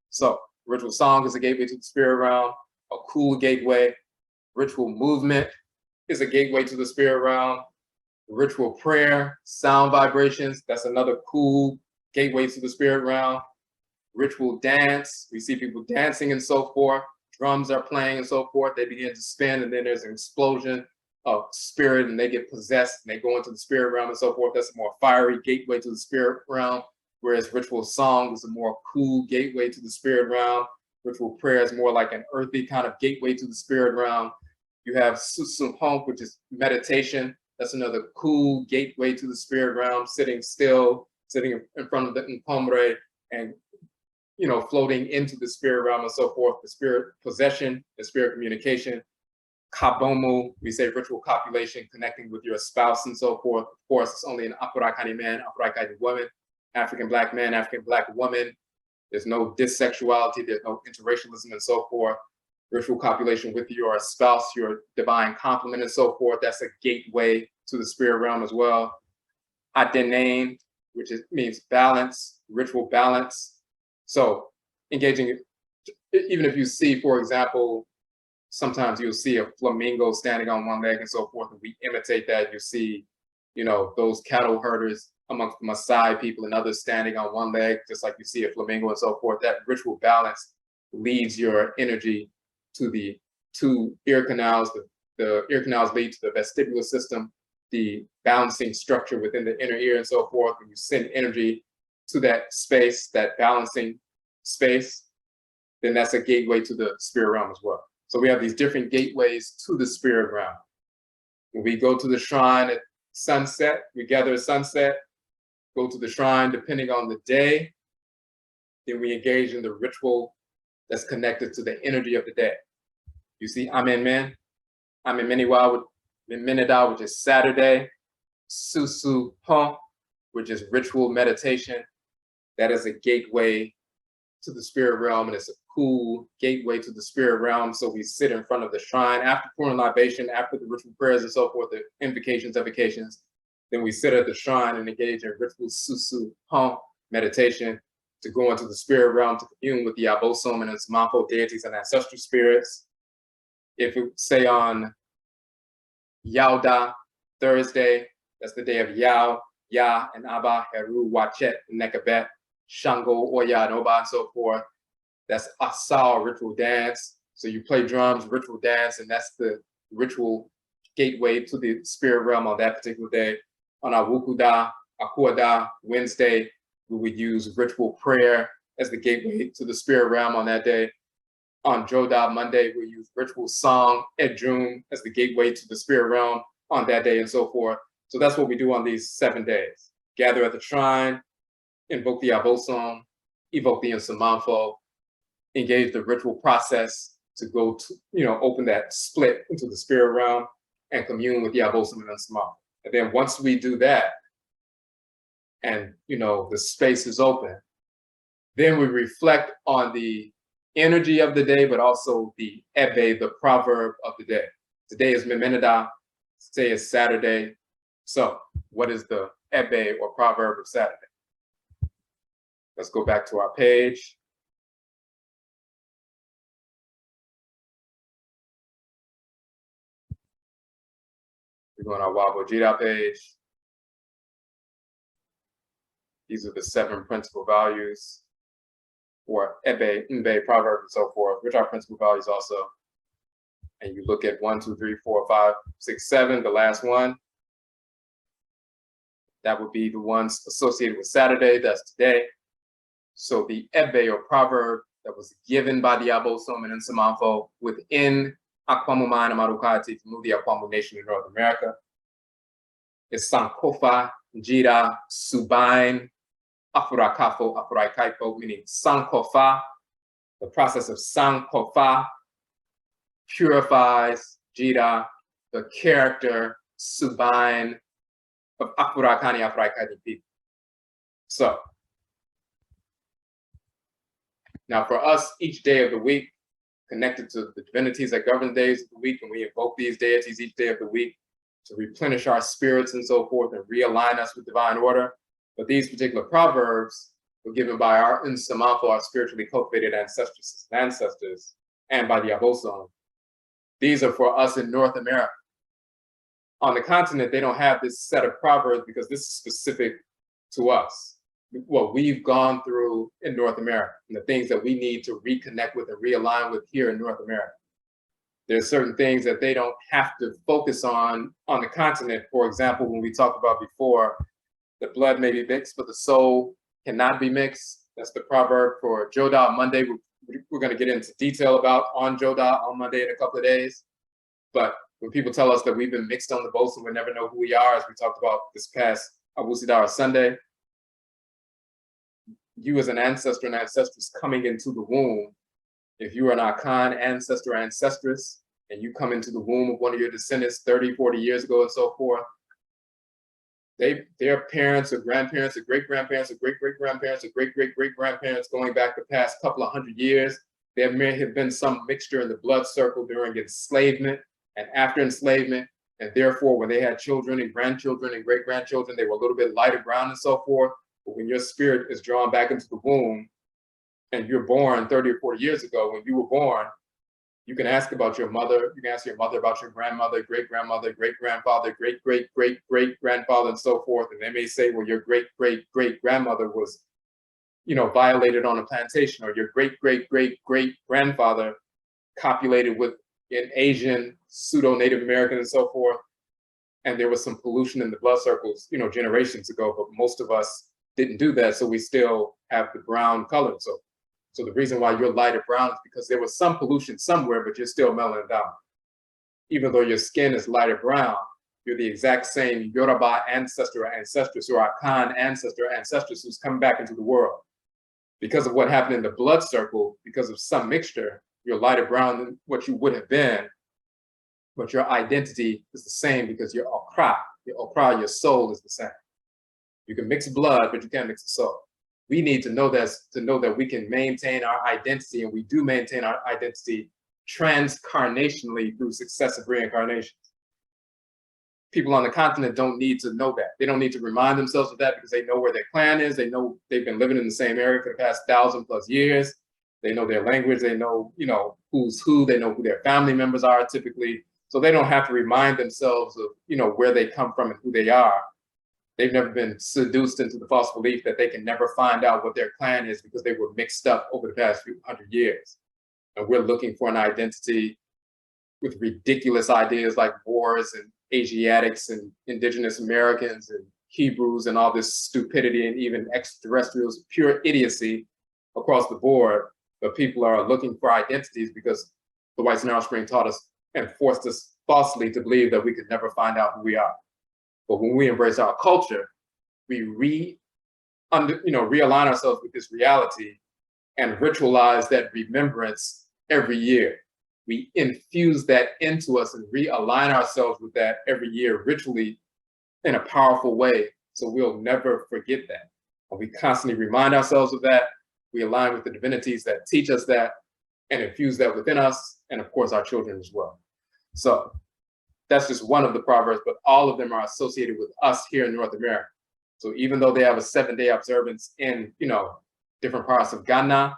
A: So ritual song is a gateway to the spirit realm, a cool gateway. Ritual movement is a gateway to the spirit realm. Ritual prayer, sound vibrations, that's another cool gateway to the spirit realm. Ritual dance, we see people dancing and so forth. Drums are playing and so forth. They begin to spin, and then there's an explosion of spirit, and they get possessed, and they go into the spirit realm and so forth. That's a more fiery gateway to the spirit realm, whereas ritual song is a more cool gateway to the spirit realm. Ritual prayer is more like an earthy kind of gateway to the spirit realm. You have susumhonk, which is meditation. That's another cool gateway to the spirit realm, sitting still, sitting in front of the Nkomre and floating into the spirit realm and so forth. The spirit possession, the spirit communication. Kabomu, we say ritual copulation, connecting with your spouse and so forth. Of course, it's only an Afuraitkait man, Afuraitkait woman, African Black man, African Black woman. There's no dissexuality, there's no interracialism and so forth. Ritual copulation with your spouse, your divine complement and so forth. That's a gateway to the spirit realm as well. Adenain, which means balance, ritual balance. So engaging, even if you see, for example, sometimes you'll see a flamingo standing on one leg and so forth, and we imitate that. You see, those cattle herders amongst the Maasai people and others standing on one leg, just like you see a flamingo and so forth. That ritual balance leads your energy to the two ear canals. The ear canals lead to the vestibular system, the balancing structure within the inner ear and so forth. When you send energy to that space, that balancing space, then that's a gateway to the spirit realm as well. So we have these different gateways to the spirit realm. When we go to the shrine at sunset, we gather at sunset, go to the shrine depending on the day, then we engage in the ritual that's connected to the energy of the day. You see, Amenmen, Amenmeniwa, Menida, which is Saturday, Susu Pon, which is ritual meditation. That is a gateway to the spirit realm, and it's a cool gateway to the spirit realm. So we sit in front of the shrine after pouring libation, after the ritual prayers and so forth, the invocations, evocations. Then we sit at the shrine and engage in ritual Susu Pon meditation to go into the spirit realm to commune with the Abosom and Nsamanfo deities and ancestral spirits. If we say on Yauda, Thursday, that's the day of Yao, Ya, and Abba, Heru, Wachet, Nekabet, Shango, Oya, and Oba, and so forth. That's Asal, ritual dance. So you play drums, ritual dance, and that's the ritual gateway to the spirit realm on that particular day. On our Wukuda, Akuada, Wednesday, we would use ritual prayer as the gateway to the spirit realm on that day. On Joda, Monday, we use ritual song, Edrum, as the gateway to the spirit realm on that day and so forth. So that's what we do on these 7 days. Gather at the shrine, invoke the Abosom, evoke the Nsamanfo, engage the ritual process to go to, open that split into the spirit realm and commune with the Abosom and Nsamanfo. And then once we do that, and the space is open, then we reflect on the energy of the day, but also the ebe, the proverb of the day. Today is Memenida, today is Saturday. So what is the ebe or proverb of Saturday? Let's go back to our page. We're going on our Wabo page. These are the 7 principal values for ebe, mbe, proverb, and so forth, which are principal values also. And you look at 1, 2, 3, 4, 5, 6, 7, the last one. That would be the ones associated with Saturday, that's today. So the ebe or proverb that was given by the Abosom and Nsamanfo within Aakhuamuman, Amaruka, Atifi, the Aakhuamu nation in North America is Sankofa, Jira, Subain, Afurakafo, Afuraitkait, meaning Sankofa. The process of Sankofa purifies Jira, the character, Subain, of Afurakani, Afuraitkait people. So, now for us, each day of the week connected to the divinities that govern the days of the week, and we invoke these deities each day of the week to replenish our spirits and so forth and realign us with divine order. But these particular proverbs were given by our Nsamanfo, our spiritually cultivated ancestresses and ancestors, and by the Abosom. These are for us in North America. On the continent, they don't have this set of proverbs because this is specific to us, what we've gone through in North America, and the things that we need to reconnect with and realign with here in North America. There's certain things that they don't have to focus on the continent. For example, when we talked about before, the blood may be mixed, but the soul cannot be mixed. That's the proverb for Joda Monday. We're going to get into detail about on Joda on Monday in a couple of days. But when people tell us that we've been mixed on the boat, so we never know who we are, as we talked about this past Awusidara Sunday, you as an ancestor and ancestress coming into the womb, if you are an Akan ancestor or ancestress, and you come into the womb of one of your descendants 30, 40 years ago and so forth, their parents or grandparents or great-grandparents or great-great-grandparents or great-great-great-grandparents going back the past couple of hundred years, there may have been some mixture in the blood circle during enslavement and after enslavement, and therefore when they had children and grandchildren and great-grandchildren, they were a little bit lighter brown and so forth. But when your spirit is drawn back into the womb and you're born 30 or 40 years ago, when you were born, you can ask about your mother, you can ask your mother about your grandmother, great-grandmother, great-grandfather, great-great-great-great-grandfather, and so forth. And they may say, well, your great-great-great-grandmother was, violated on a plantation, or your great-great-great-great-grandfather copulated with an Asian, pseudo-Native American, and so forth. And there was some pollution in the blood circles, generations ago, but most of us didn't do that. So we still have the brown color. So the reason why you're lighter brown is because there was some pollution somewhere, but you're still melanin down. Even though your skin is lighter brown, you're the exact same Yoruba ancestor or ancestress, or Akan ancestor or ancestress who's coming back into the world. Because of what happened in the blood circle, because of some mixture, you're lighter brown than what you would have been, but your identity is the same because you're Okra. Your soul is the same. You can mix blood, but you can't mix the soul. We need to know that we can maintain our identity, and we do maintain our identity transcarnationally through successive reincarnations. People on the continent don't need to know that. They don't need to remind themselves of that because they know where their clan is. They know they've been living in the same area for the past 1,000+ years. They know their language. They know, who's who. They know who their family members are typically. So they don't have to remind themselves of, where they come from and who they are. They've never been seduced into the false belief that they can never find out what their clan is because they were mixed up over the past few hundred years. And we're looking for an identity with ridiculous ideas like Moors and Asiatics and Indigenous Americans and Hebrews and all this stupidity and even extraterrestrials, pure idiocy across the board. But people are looking for identities because the whites in our spring taught us and forced us falsely to believe that we could never find out who we are. But when we embrace our culture, we realign ourselves with this reality and ritualize that remembrance every year. We infuse that into us and realign ourselves with that every year ritually in a powerful way, so we'll never forget that. And we constantly remind ourselves of that. We align with the divinities that teach us that and infuse that within us, and of course our children as well. So that's just one of the proverbs, but all of them are associated with us here in North America. So even though they have a 7-day observance in, different parts of Ghana,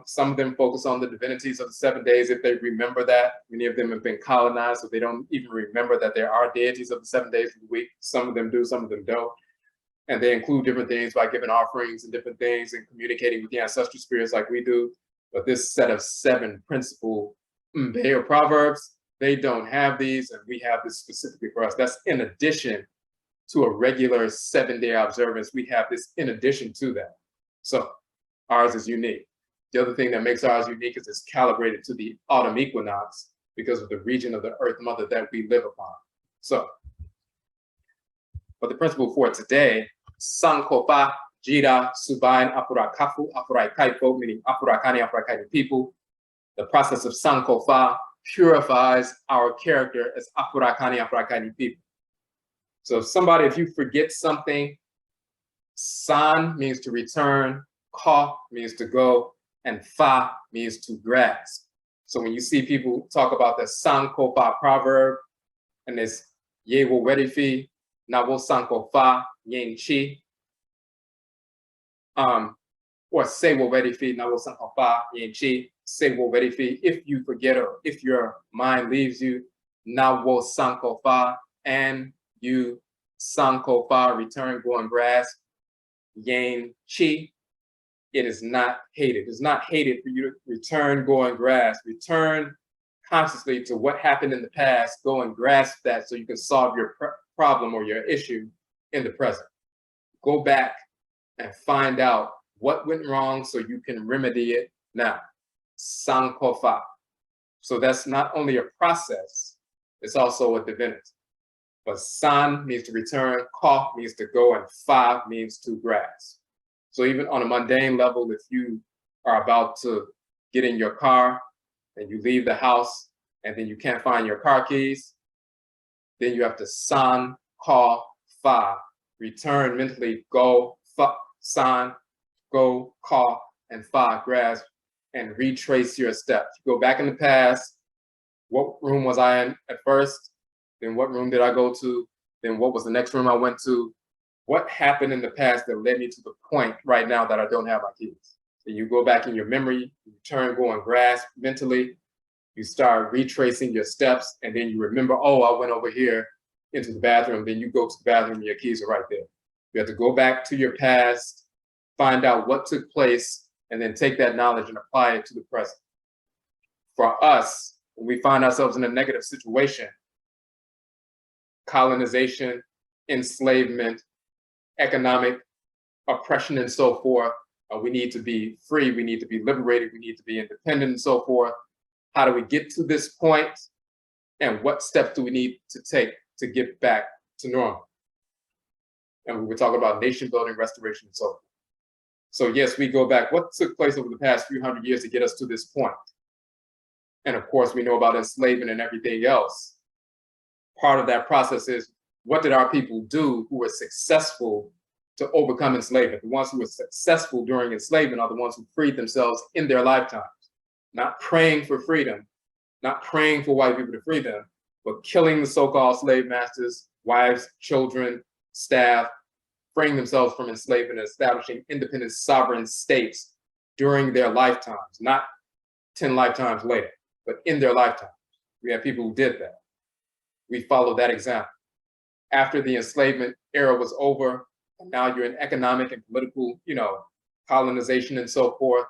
A: some of them focus on the divinities of the 7 days if they remember that. Many of them have been colonized, so they don't even remember that there are deities of the 7 days of the week. Some of them do, some of them don't. And they include different things by giving offerings and different things and communicating with the ancestral spirits like we do. But this set of 7 principal Mbeya proverbs, they don't have these, and we have this specifically for us. That's in addition to a regular 7-day observance. We have this in addition to that. So ours is unique. The other thing that makes ours unique is it's calibrated to the autumn equinox because of the region of the Earth Mother that we live upon. So, but the principle for today, Sankofa, Jira, Subain, Afurakafu, Afuraitkait, meaning Afurakani, Afuraitkait people. The process of Sankofa purifies our character as Afurakani, Afuraitkait people. So if you forget something, San means to return, Ka means to go, and fa means to grasp. So when you see people talk about the Sankofa proverb, and it's ye wo wedifi, na wo Sankofa, yin chi, or say wo wedifi, na wo Sankofa, yin chi, say wo wedifi, if you forget or if your mind leaves you, na wo Sankofa, and you Sankofa, return, go and grasp, yin chi. It is not hated. It's not hated for you to return, go and grasp. Return consciously to what happened in the past, go and grasp that so you can solve your problem or your issue in the present. Go back and find out what went wrong so you can remedy it now. Sankofa. So that's not only a process, it's also a divinity. But san means to return, ko means to go, and fa means to grasp. So even on a mundane level, if you are about to get in your car and you leave the house and then you can't find your car keys, then you have to san, ko, fa, return mentally, go, fa, san, go, ko, and fa, grasp, and retrace your steps. You go back in the past, what room was I in at first? Then what room did I go to? Then what was the next room I went to? What happened in the past that led me to the point right now that I don't have my keys? So you go back in your memory, you turn, go and grasp mentally, you start retracing your steps, and then you remember, oh, I went over here into the bathroom, then you go to the bathroom and your keys are right there. You have to go back to your past, find out what took place, and then take that knowledge and apply it to the present. For us, when we find ourselves in a negative situation, colonization, enslavement, economic oppression, and so forth. We need to be free. We need to be liberated. We need to be independent, and so forth. How do we get to this point? And what steps do we need to take to get back to normal? And we were talking about nation building, restoration, and so forth. So yes, we go back. What took place over the past few hundred years to get us to this point? And of course, we know about enslavement and everything else. Part of that process is, what did our people do who were successful to overcome enslavement? The ones who were successful during enslavement are the ones who freed themselves in their lifetimes, not praying for freedom, not praying for white people to free them, but killing the so-called slave masters, wives, children, staff, freeing themselves from enslavement and establishing independent sovereign states during their lifetimes, not 10 lifetimes later, but in their lifetimes. We have people who did that. We follow that example. After the enslavement era was over, and now you're in economic and political, colonization and so forth,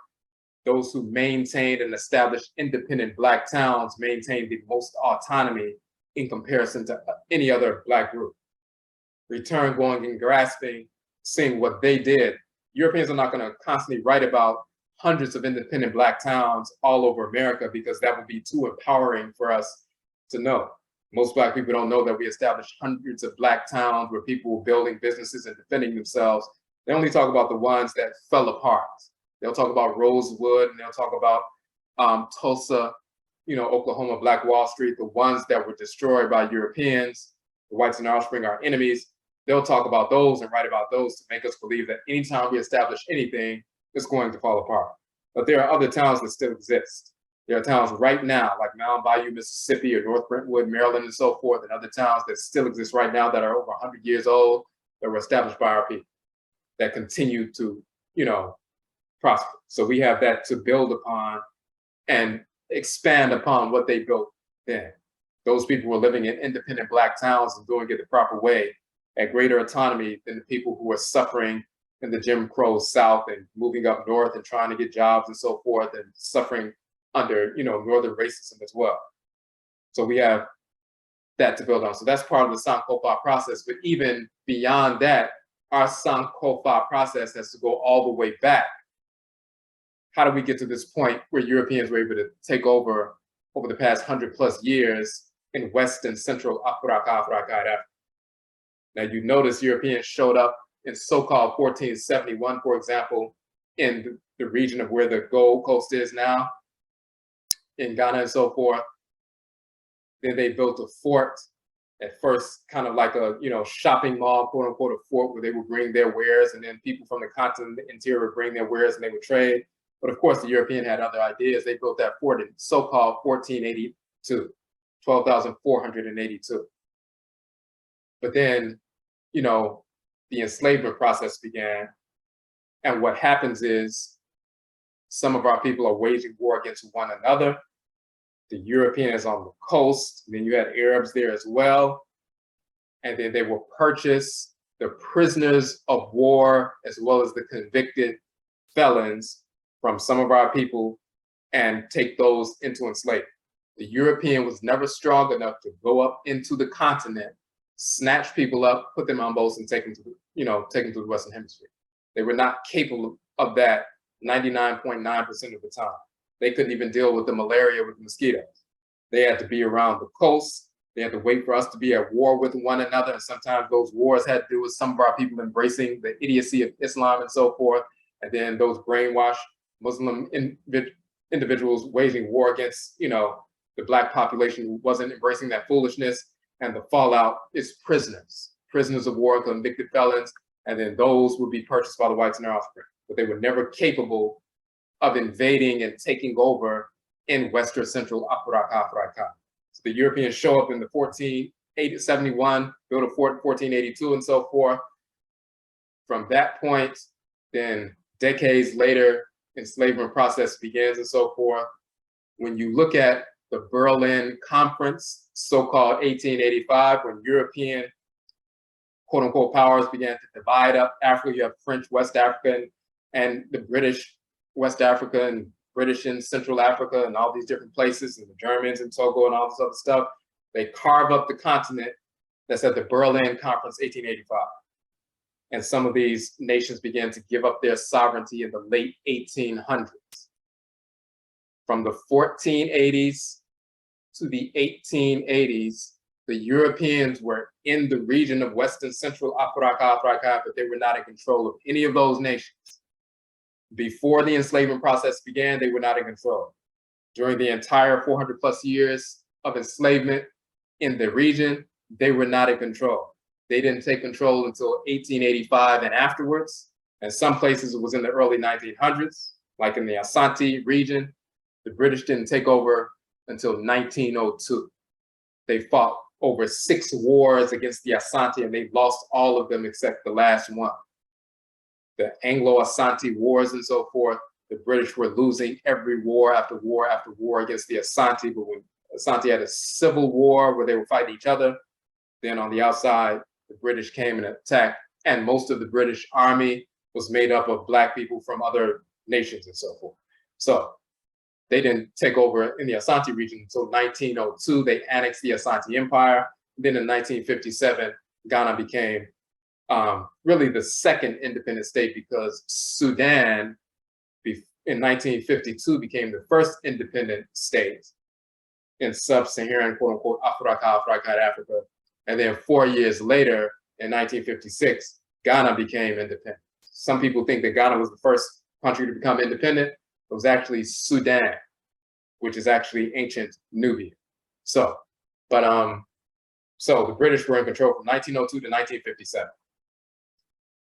A: those who maintained and established independent Black towns maintained the most autonomy in comparison to any other Black group. Return, going and grasping, seeing what they did. Europeans are not going to constantly write about hundreds of independent Black towns all over America because that would be too empowering for us to know. Most Black people don't know that we established hundreds of Black towns where people were building businesses and defending themselves. They only talk about the ones that fell apart. They'll talk about Rosewood, and they'll talk about Tulsa, Oklahoma, Black Wall Street, the ones that were destroyed by Europeans. The whites and offspring are enemies. They'll talk about those and write about those to make us believe that anytime we establish anything, it's going to fall apart. But there are other towns that still exist. There are towns right now, like Mound Bayou, Mississippi, or North Brentwood, Maryland, and so forth, and other towns that still exist right now that are over 100 years old, that were established by our people, that continue to, prosper. So we have that to build upon and expand upon what they built then. Those people were living in independent Black towns and doing it the proper way at greater autonomy than the people who were suffering in the Jim Crow South and moving up north and trying to get jobs and so forth and suffering under, northern racism as well. So we have that to build on. So that's part of the Sankofa process. But even beyond that, our Sankofa process has to go all the way back. How do we get to this point where Europeans were able to take over the past 100+ years in West and Central Afuraitkait, Africa? Now you notice Europeans showed up in so-called 1471, for example, in the region of where the Gold Coast is now, in Ghana and so forth. Then they built a fort, at first kind of like a shopping mall, quote unquote, a fort where they would bring their wares, and then people from the continent interior would bring their wares and they would trade. But of course, the European had other ideas. They built that fort in so-called 1482, 12,482. But then, you know, the enslavement process began. And what happens is some of our people are waging war against one another. The Europeans on the coast, then you had Arabs there as well. And then they will purchase the prisoners of war as well as the convicted felons from some of our people and take those into enslavement. The European was never strong enough to go up into the continent, snatch people up, put them on boats, and take them to take them to the Western Hemisphere. They were not capable of that 99.9% of the time. They couldn't even deal with the malaria with the mosquitoes. They had to be around the coast. They had to wait for us to be at war with one another. And sometimes those wars had to do with some of our people embracing the idiocy of Islam and so forth. And then those brainwashed Muslim individuals waging war against, the Black population who wasn't embracing that foolishness. And the fallout is prisoners of war, convicted felons. And then those would be purchased by the whites and their offspring. But they were never capable of invading and taking over in Western Central Afuraitkait. So the Europeans show up in the 1471, build a fort in 1482 and so forth. From that point, then decades later, enslavement process begins and so forth. When you look at the Berlin Conference, so-called 1885, when European quote unquote powers began to divide up Africa, you have French West Africa and the British West Africa and British in Central Africa and all these different places, and the Germans in Togo and all this other stuff. They carve up the continent. That's at the Berlin Conference, 1885. And some of these nations began to give up their sovereignty in the late 1800s. From the 1480s to the 1880s, the Europeans were in the region of Western Central Afuraitkait, but they were not in control of any of those nations. Before the enslavement process began, they were not in control. During the entire 400 plus years of enslavement in the region, they were not in control. They didn't take control until 1885 and afterwards. And some places it was in the early 1900s, like in the Asante region. The British didn't take over until 1902. They fought over 6 wars against the Asante, and they lost all of them except the last one. The Anglo-Asante wars and so forth, the British were losing every war after war after war against the Asante. But when Asante had a civil war where they would fight each other, then on the outside, the British came and attacked. And most of the British army was made up of Black people from other nations and so forth. So they didn't take over in the Asante region until 1902. They annexed the Asante Empire. Then in 1957, Ghana became really the second independent state, because Sudan in 1952 became the first independent state in sub-Saharan, quote unquote, Afuraitkait Africa. And then 4 years later, in 1956, Ghana became independent. Some people think that Ghana was the first country to become independent. It was actually Sudan, which is actually ancient Nubia. So the British were in control from 1902 to 1957.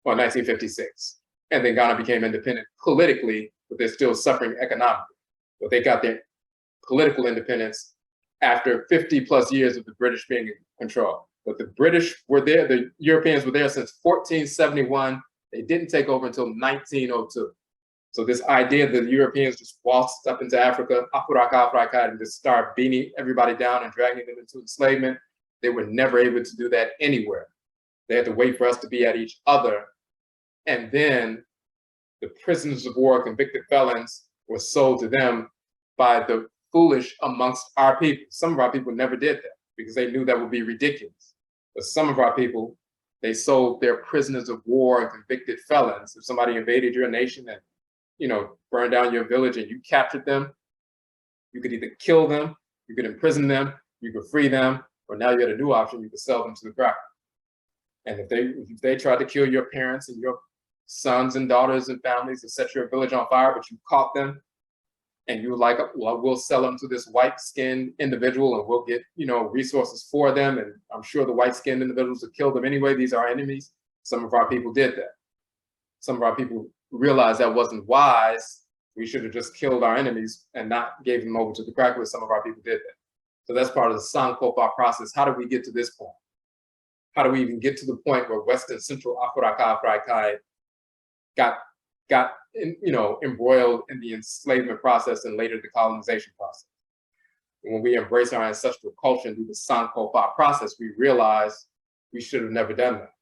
A: Or 1956. And then Ghana became independent politically, but they're still suffering economically. But they got their political independence after 50 plus years of the British being in control. But the British were there, the Europeans were there since 1471. They didn't take over until 1902. So this idea that the Europeans just waltzed up into Africa, Afuraitkait, and just start beating everybody down and dragging them into enslavement, they were never able to do that anywhere. They had to wait for us to be at each other. And then the prisoners of war, convicted felons, were sold to them by the foolish amongst our people. Some of our people never did that because they knew that would be ridiculous. But some of our people, they sold their prisoners of war and convicted felons. If somebody invaded your nation and, burned down your village and you captured them, you could either kill them, you could imprison them, you could free them, or now you had a new option, you could sell them to the crowd. And if they tried to kill your parents and your sons and daughters and families and set your village on fire, but you caught them and you were like, well, we'll sell them to this white-skinned individual and we'll get, resources for them. And I'm sure the white-skinned individuals would kill them anyway. These are our enemies. Some of our people did that. Some of our people realized that wasn't wise We should have just killed our enemies and not gave them over to the crackers. Some of our people did that. So that's part of the Sankofa process. How did we get to this point? How do we even get to the point where Western Central Afuraka, Afuraitkait got embroiled in the enslavement process and later the colonization process? And when we embrace our ancestral culture and do the Sankofa process, we realize we should have never done that.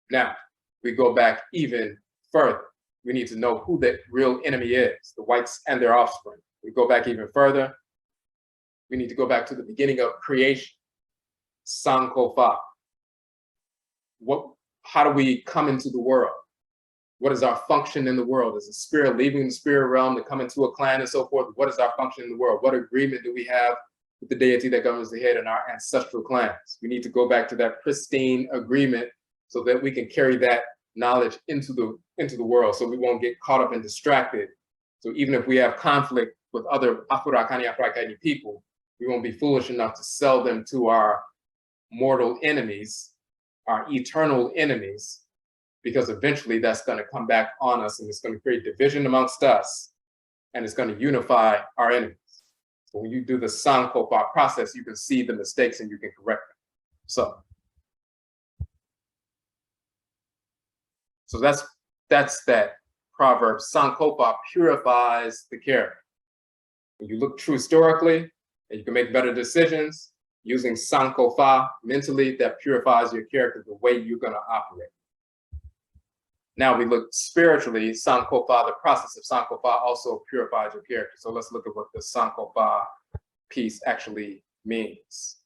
A: Now, we go back even further. We need to know who the real enemy is, the whites and their offspring. We go back even further. We need to go back to the beginning of creation, Sankofa. How do we come into the world? What is our function in the world? Is a spirit leaving the spirit realm to come into a clan and so forth? What is our function in the world? What agreement do we have with the deity that governs the head in our ancestral clans? We need to go back to that pristine agreement so that we can carry that knowledge into the world, so we won't get caught up and distracted. So even if we have conflict with other Afurakani, Afuraitkait people, we won't be foolish enough to sell them to our mortal enemies, our eternal enemies, because eventually that's going to come back on us and it's going to create division amongst us and it's going to unify our enemies. So when you do the Sankofa process, you can see the mistakes and you can correct them. So that's that proverb. Sankofa purifies the character. When you look true historically, and you can make better decisions using Sankofa mentally, that purifies your character, the way you're going to operate. Now we look spiritually, Sankofa, the process of Sankofa also purifies your character. So let's look at what the Sankofa piece actually means.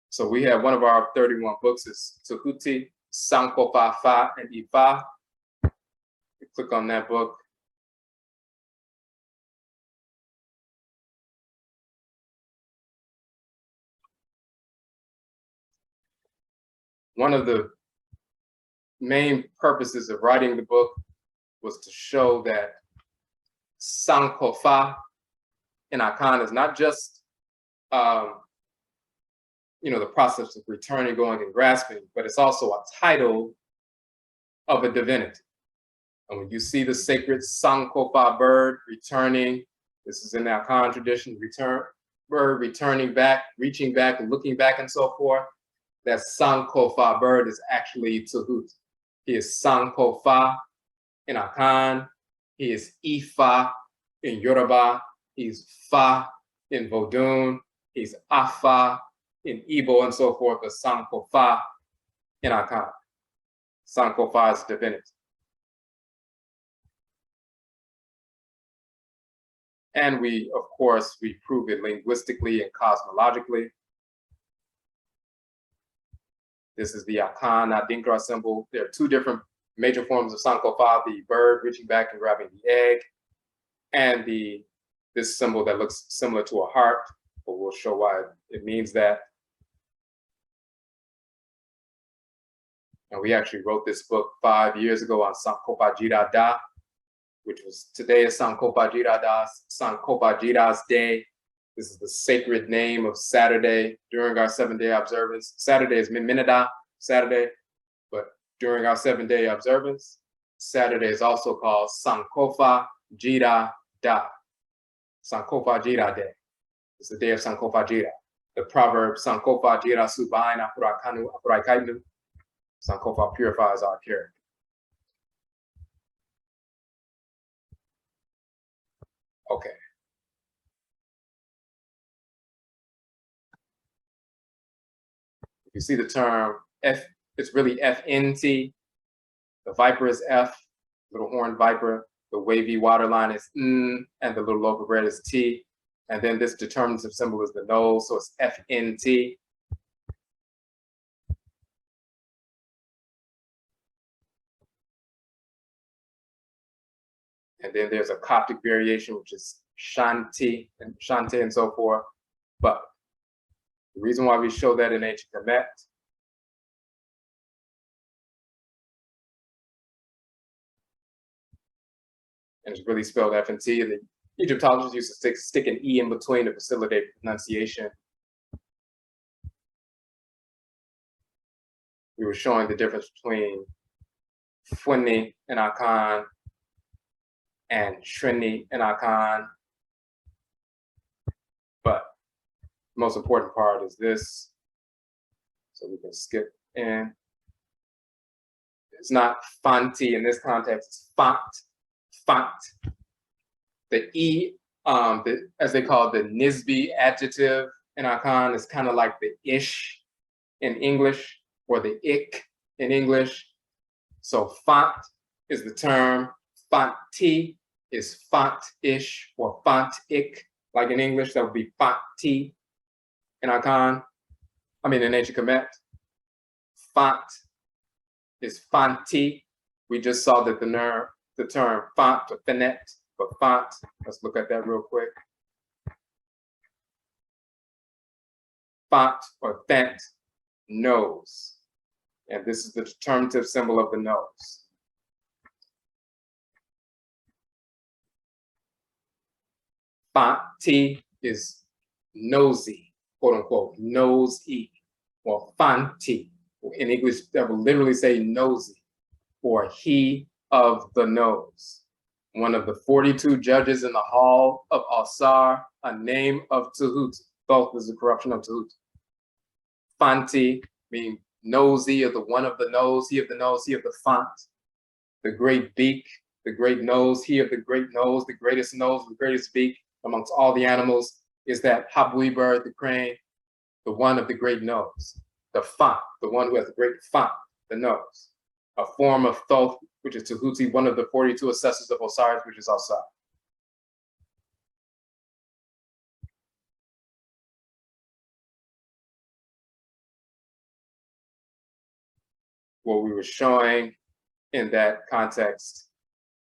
A: So we have one of our 31 books is Tuhuti, Sankofa Fa and Ifa. You click on that book. One of the main purposes of writing the book was to show that Sankofa in Akan is not just the process of returning, going, and grasping, but it's also a title of a divinity. And when you see the sacred Sankofa bird returning, this is in the Akan tradition, bird returning back, reaching back, and looking back, and so forth. That Sankofa bird is actually Tuhut. He is Sankofa in Akan. He is Ifa in Yoruba. He's Fa in Vodun. He's Afa in Igbo and so forth. The Sankofa in Akan. Sankofa is divinity. And we, of course, we prove it linguistically and cosmologically. This is the Akan Adinkra symbol. There are two different major forms of Sankofa, the bird reaching back and grabbing the egg, and this symbol that looks similar to a heart, but we'll show why it means that. And we actually wrote this book 5 years ago on Sankofa Jira Da, which was today is Sankofa Jira's day. This is the sacred name of Saturday during our 7-day observance. Saturday is Minminada, Saturday, but during our 7-day observance, Saturday is also called Sankofa Jira Da. Sankofa Jira Day. It's the day of Sankofa Jira. The proverb Sankofa Jira Subain Afurakanu Afuraitkait. Sankofa purifies our character. Okay. You see the term F, it's really FNT. The viper is F, little horned viper. The wavy water line is N, and the little loaf of bread is T. And then this determinative symbol is the nose, so it's FNT. And then there's a Coptic variation, which is Shanti and so forth. But the reason why we show that in ancient Kemet and it's really spelled FNT, and the Egyptologists used to stick an E in between to facilitate pronunciation. we were showing the difference between Fwini and Akan and Shrini and Akan. But the most important part is this. So we can skip in. It's not fanti in this context, it's font, font. The E, as they call it, the Nisbi adjective in Akan is kind of like the ish in English, or the ik in English. So font is the term, fonti is font-ish or font-ik, like in English, that would be fonti in Akan, in ancient Kemet. Font is fonti. We just saw that the term font or fenet, but font, let's look at that real quick. Font or thent, nose. And this is the determinative symbol of the nose. Fanti is nosy, quote unquote, nosy, or fanti. In English, that will literally say nosy, or he of the nose. One of the 42 judges in the hall of Alsar, a name of Tahuti. Both is a corruption of Tahuti. Fanti, meaning nosy, or the one of the nose, he of the nose, he of the font. The great beak, the great nose, he of the great nose, the greatest beak amongst all the animals is that habui bird, the crane, the one of the great nose. The font, the one who has the great font, the nose. A form of Thoth, which is Tahuti, one of the 42 assessors of Osiris, which is Alsar. What we were showing in that context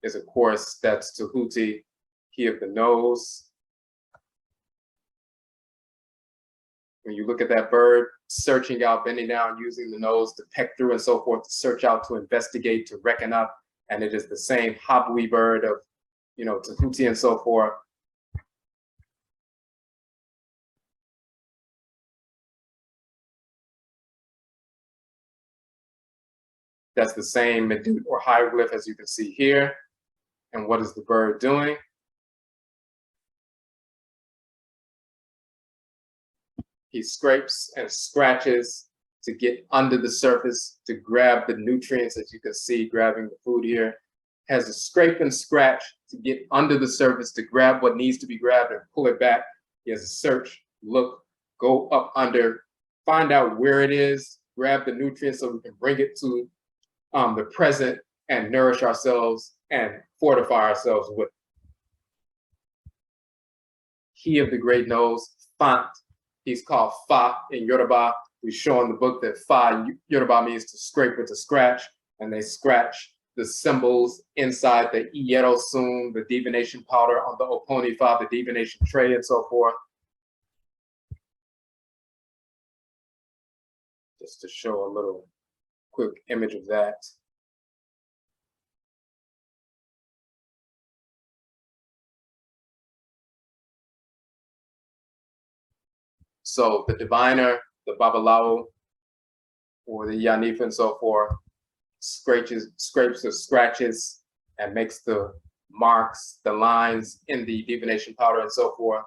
A: is, of course, that's Tahuti, he of the nose. When you look at that bird, searching out, bending down, using the nose to peck through and so forth, to search out, to investigate, to reckon up, and it is the same habui bird of, Tahuti and so forth. That's the same medutu or hieroglyph as you can see here. And what is the bird doing? He scrapes and scratches to get under the surface to grab the nutrients, as you can see, grabbing the food here. Has a scrape and scratch to get under the surface to grab what needs to be grabbed and pull it back. He has a search, look, go up under, find out where it is, grab the nutrients so we can bring it to the present and nourish ourselves and fortify ourselves with. He of the great nose, font. He's called Fa in Yoruba. We show in the book that Fa in Yoruba means to scrape or to scratch, and they scratch the symbols inside the Ierosun, the divination powder, on the Oponi Fa, the divination tray, and so forth. Just to show a little quick image of that. So the diviner, the Babalawo, or the Yanifa and so forth, scrapes or scratches and makes the marks, the lines in the divination powder and so forth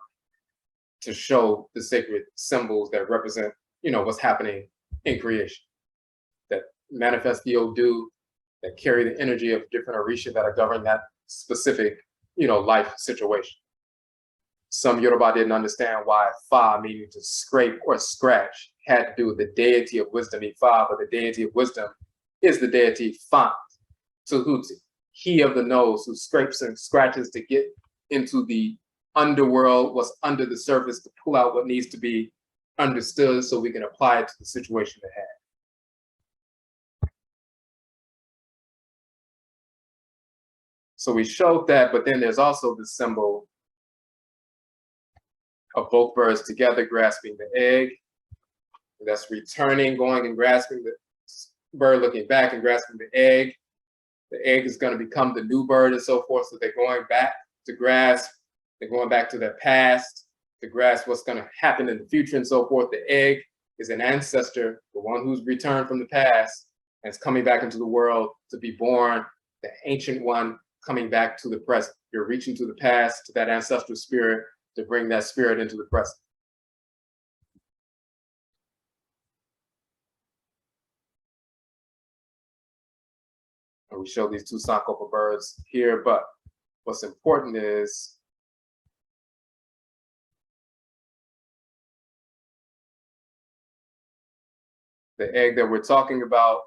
A: to show the sacred symbols that represent, what's happening in creation, that manifest the Odu, that carry the energy of different Orisha that are governing that specific, life situation. Some Yoruba didn't understand why Fa, meaning to scrape or scratch, had to do with the deity of wisdom, Ifa, but the deity of wisdom is the deity Fant, Tahuti, he of the nose, who scrapes and scratches to get into the underworld, what's under the surface, to pull out what needs to be understood so we can apply it to the situation at hand. So we showed that, but then there's also the symbol of both birds together grasping the egg. That's returning, going and grasping the bird, looking back and grasping the egg. The egg is going to become the new bird and so forth. So they're going back to grasp. They're going back to their past to grasp what's going to happen in the future and so forth. The egg is an ancestor, the one who's returned from the past and is coming back into the world to be born, the ancient one coming back to the present. You're reaching to the past, to that ancestral spirit, to bring that spirit into the present. And we show these two Sankofa birds here, but what's important is the egg that we're talking about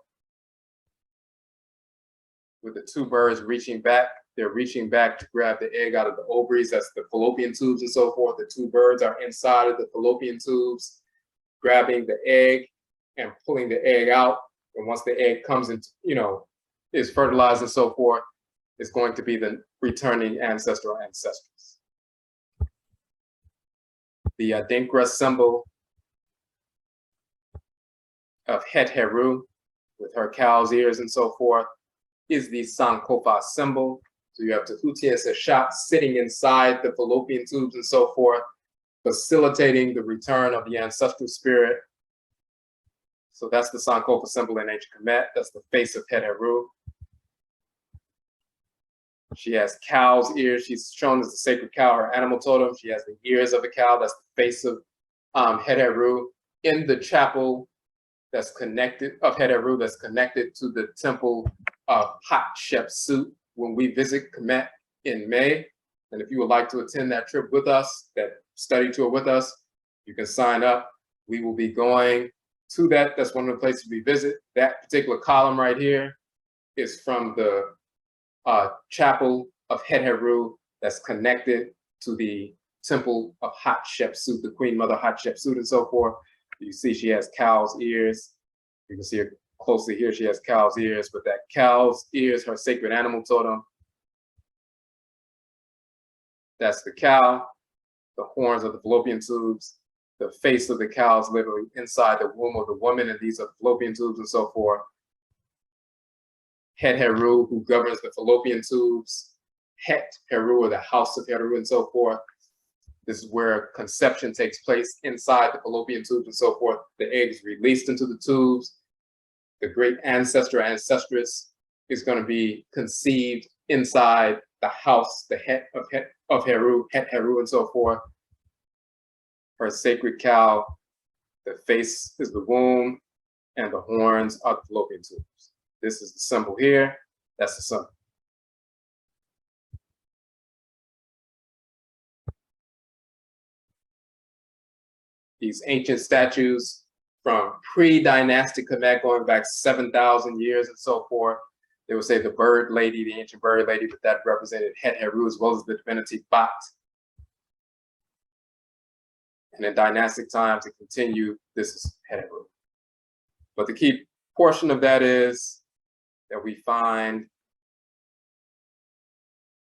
A: with the two birds reaching back. They're reaching back to grab the egg out of the ovaries. That's the fallopian tubes and so forth. The two birds are inside of the fallopian tubes, grabbing the egg and pulling the egg out. And once the egg comes into, is fertilized and so forth, it's going to be the returning ancestral ancestors. The Adinkra symbol of Het Heru with her cow's ears and so forth is the Sankofa symbol. So you have Tahuti and Seshat sitting inside the fallopian tubes and so forth, facilitating the return of the ancestral spirit. So that's the Sankofa symbol in ancient Kemet. That's the face of Het Heru. She has cow's ears. She's shown as the sacred cow, her animal totem. She has the ears of a cow. That's the face of Het Heru in the chapel that's connected of Het Heru, that's connected to the temple of Hatshepsut when we visit Kemet in May. And if you would like to attend that trip with us, that study tour with us, you can sign up. We will be going to that. That's one of the places we visit. That particular column right here is from the chapel of Het Heru that's connected to the temple of Hatshepsut, the Queen Mother Hatshepsut and so forth. You see she has cow's ears. You can see her closely here. She has cow's ears, but that cow's ears, her sacred animal totem. That's the cow, the horns of the fallopian tubes, the face of the cow is literally inside the womb of the woman, and these are the fallopian tubes and so forth. Het Heru, who governs the fallopian tubes. Het Heru, or the house of Heru and so forth. This is where conception takes place inside the fallopian tubes and so forth. The egg is released into the tubes. The great ancestor or ancestress is going to be conceived inside the house, the Het of Heru, Het Heru and so forth. Her sacred cow, the face is the womb, and the horns are the fallopian tubes. This is the symbol here. That's the symbol. These ancient statues from pre-dynastic Kemet going back 7,000 years and so forth. They would say the bird lady, the ancient bird lady, but that represented Het Heru as well as the divinity Bat. And in dynastic times, it continued, this is Het Heru. But the key portion of that is that we find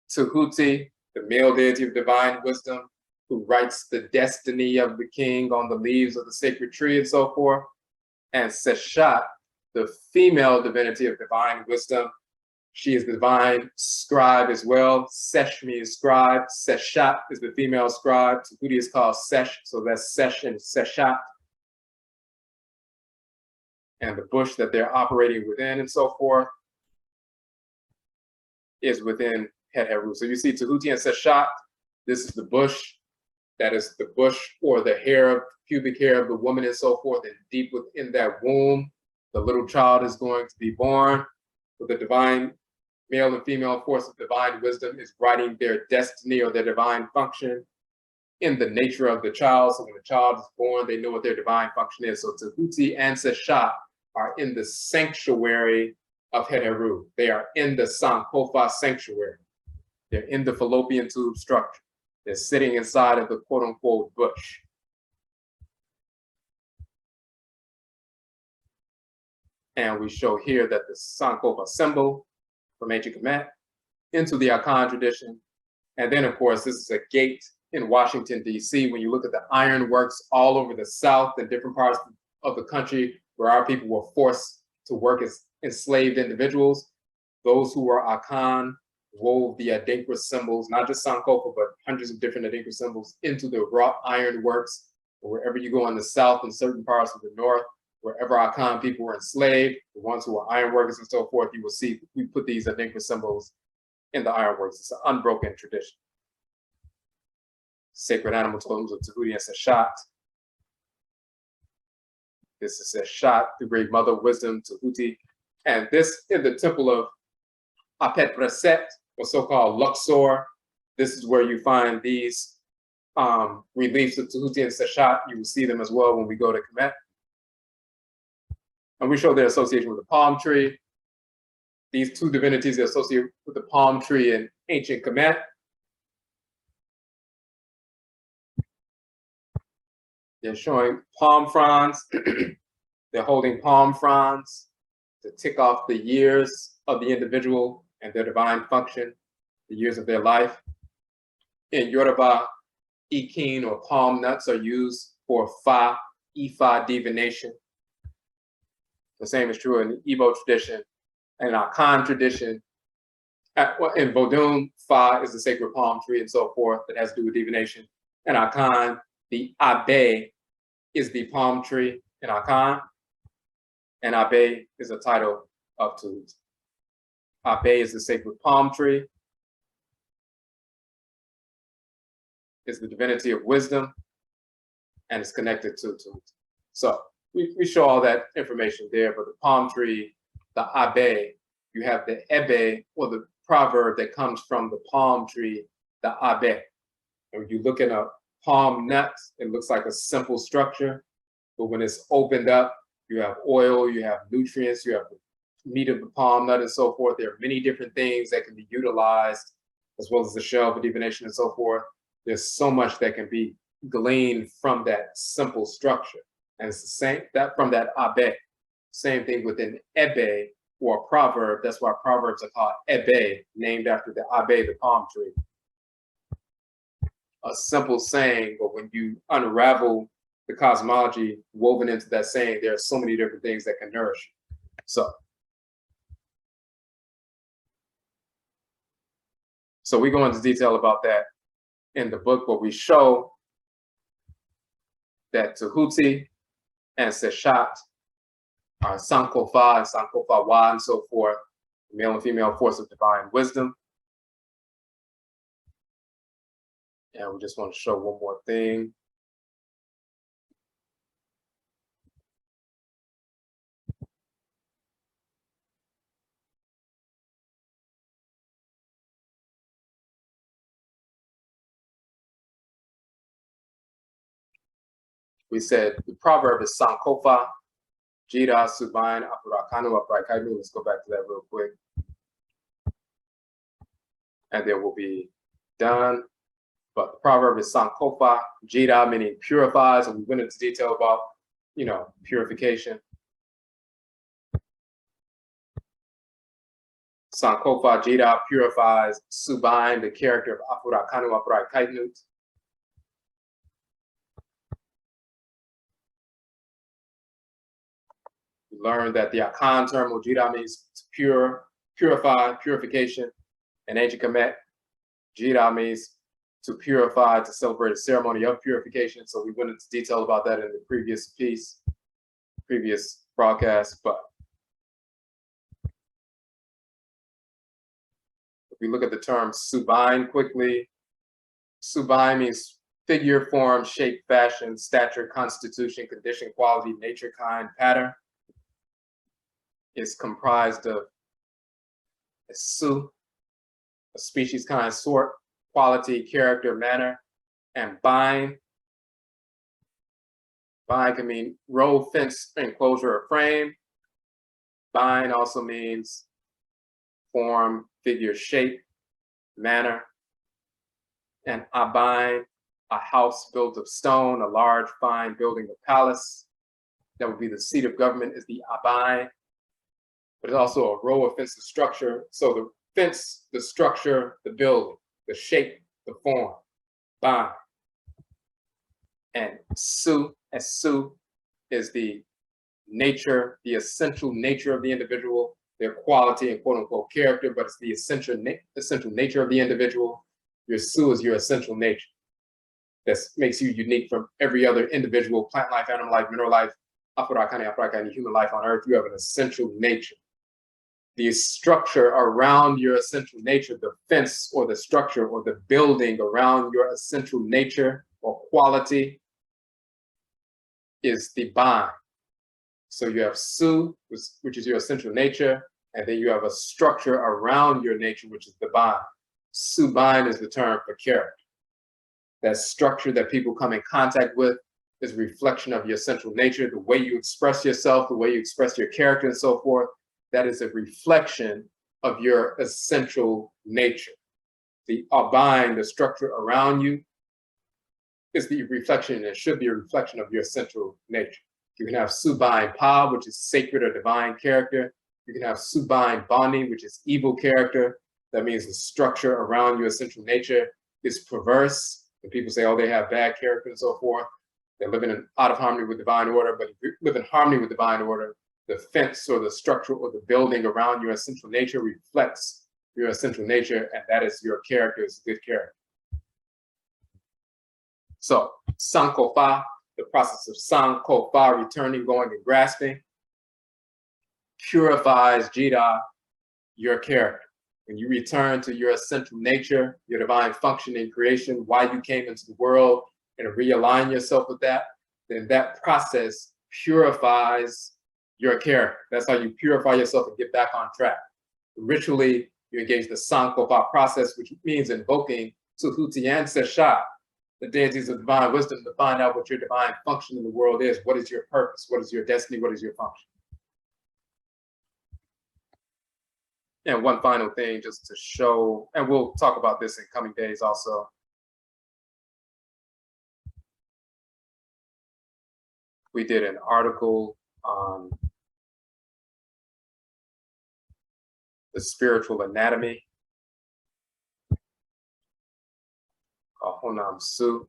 A: Tahuti, the male deity of divine wisdom, who writes the destiny of the king on the leaves of the sacred tree and so forth. And Seshat, the female divinity of divine wisdom. She is the divine scribe as well. Sesh means scribe. Seshat is the female scribe. Tahuti is called Sesh, so that's Sesh and Seshat. And the bush that they're operating within and so forth is within Het Heru. So you see Tahuti and Seshat. This is the bush. That is the bush or the hair, pubic hair of the woman and so forth. And deep within that womb, the little child is going to be born. With the divine male and female force of divine wisdom is writing their destiny or their divine function in the nature of the child. So when the child is born, they know what their divine function is. So Tahuti and Seshat are in the sanctuary of Het Heru. They are in the Sankofa sanctuary. They're in the fallopian tube structure. They're sitting inside of the quote unquote bush. And we show here that the Sankofa symbol from ancient Kemet into the Akan tradition. And then of course, this is a gate in Washington, DC. When you look at the ironworks all over the South and different parts of the country where our people were forced to work as enslaved individuals, those who were Akan wove the Adinkra symbols, not just Sankofa, but hundreds of different Adinkra symbols into the wrought iron works wherever you go in the South and certain parts of the North, wherever Akan people were enslaved, the ones who were ironworkers and so forth, you will see we put these enigma symbols in the ironworks. It's an unbroken tradition. Sacred animal totems of Tahuti and Seshat. This is Seshat, the great mother of wisdom, Tahuti. And this in the temple of Apet Reset, or so-called Luxor. This is where you find these reliefs of Tahuti and Seshat. You will see them as well when we go to Kamit. And we show their association with the palm tree. These two divinities are associated with the palm tree in ancient Kamit. They're showing palm fronds. They're holding palm fronds to tick off the years of the individual and their divine function, the years of their life. In Yoruba, ikin or palm nuts are used for Ifa divination. The same is true in the Igbo tradition and Akan tradition. In Vodun, Fa is the sacred palm tree and so forth that has to do with divination. And Akan, the Abe is the palm tree in Akan. And Abe is a title of Tahuti. Abe is the sacred palm tree. It's the divinity of wisdom, and it's connected to Tahuti. So we show all that information there, but the palm tree, the Abe, you have the Ebe, or the proverb that comes from the palm tree, the Abe. And when you look at a palm nut, it looks like a simple structure, but when it's opened up, you have oil, you have nutrients, you have the meat of the palm nut and so forth. There are many different things that can be utilized, as well as the shell for divination and so forth. There's so much that can be gleaned from that simple structure. And it's the same that from that Abe. Same thing with an Ebe or a proverb. That's why proverbs are called Ebe, named after the Abe, the palm tree. A simple saying, but when you unravel the cosmology woven into that saying, there are so many different things that can nourish you. So we go into detail about that in the book, but we show that Tahuti and Seshat are Sankofa and Sankofa Wa and so forth, male and female force of divine wisdom. And we just want to show one more thing. We said the proverb is Sankofa, Jira, Subain, Afurakanu, Afuraitkait. Let's go back to that real quick. And then we'll be done. But the proverb is Sankofa, Jira, meaning purifies, and we went into detail about, purification. Sankofa, Jira, purifies, Subain, the character of Afurakanu, Afuraitkait. We learned that the Akan term, oh-jee, means to purify, purification. In ancient Kamit, Jira means to purify, to celebrate a ceremony of purification. So we went into detail about that in the previous broadcast. But if we look at the term Subain quickly, Subain means figure, form, shape, fashion, stature, constitution, condition, quality, nature, kind, pattern. Is comprised of a su, a species, kind, sort, quality, character, manner, and bind. Bind can mean row, fence, enclosure, or frame. Bind also means form, figure, shape, manner. And abind, a house built of stone, a large, fine building, a palace. That would be the seat of government, is the abind. But it's also a row of fence, the structure. So the fence, the structure, the building, the shape, the form, bind. And su, as su, is the nature, the essential nature of the individual, their quality and quote unquote character, but it's the essential nature of the individual. Your su is your essential nature. that makes you unique from every other individual, plant life, animal life, mineral life, Afuraitkait, human life on earth. You have an essential nature. The structure around your essential nature, the fence or the structure or the building around your essential nature or quality is the bind. So you have su, which is your essential nature, and then you have a structure around your nature, which is the bind. Su bind is the term for character. That structure that people come in contact with is a reflection of your essential nature, the way you express yourself, the way you express your character and so forth. That is a reflection of your essential nature. The bind, the structure around you, is the reflection, and it should be a reflection of your essential nature. You can have subind pa, which is sacred or divine character. You can have subind bani, which is evil character. That means the structure around your essential nature is perverse. And people say, oh, they have bad character and so forth. They're living out of harmony with divine order. But if you live in harmony with divine order, the fence or the structure or the building around your essential nature reflects your essential nature, and that is your character, is good character. So, Sankofa, the process of Sankofa, returning, going, and grasping, purifies Jida, your character. When you return to your essential nature, your divine function in creation, why you came into the world, and realign yourself with that, then that process purifies your character. That's how you purify yourself and get back on track. Ritually, you engage the Sankofa process, which means invoking Tuhuti and Sesha, the deities of divine wisdom, to find out what your divine function in the world is. What is your purpose? What is your destiny? What is your function? And one final thing, just to show, and we'll talk about this in coming days also. We did an article on the spiritual anatomy called Honam-su.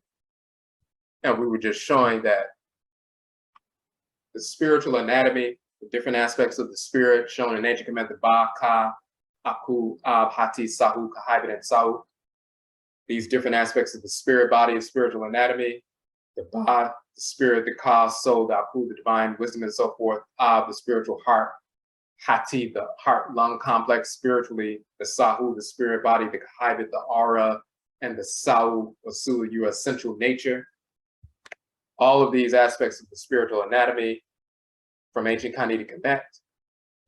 A: And we were just showing that the spiritual anatomy, the different aspects of the spirit shown in ancient Kemet, the Ba, Ka, Aku, Ab, Hati, Sahu, Kahibit, and Sahu. These different aspects of the spirit body and spiritual anatomy, the Ba, the spirit, the Ka, Soul, the Aku, the divine wisdom, and so forth, Ab, the spiritual heart, Hati, the heart-lung complex spiritually, the Sahu, the spirit body, the Kahibit, the aura, and the Sahu, or Su, your essential nature. All of these aspects of the spiritual anatomy from ancient Khanit and Kamit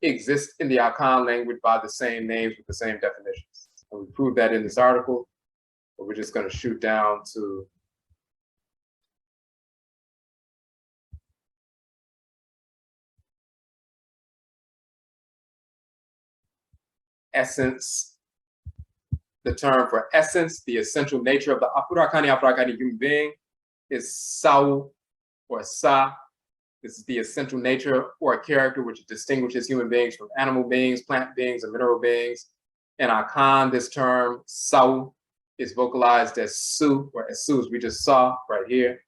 A: exist in the Akan language by the same names with the same definitions. And we proved that in this article, but we're just going to shoot down to essence. The term for essence, the essential nature of the Afuraitkait human being, is Sau or Sa. This is the essential nature or a character which distinguishes human beings from animal beings, plant beings, and mineral beings. In Akan, this term, Sau, is vocalized as Su, or as Su, as we just saw right here.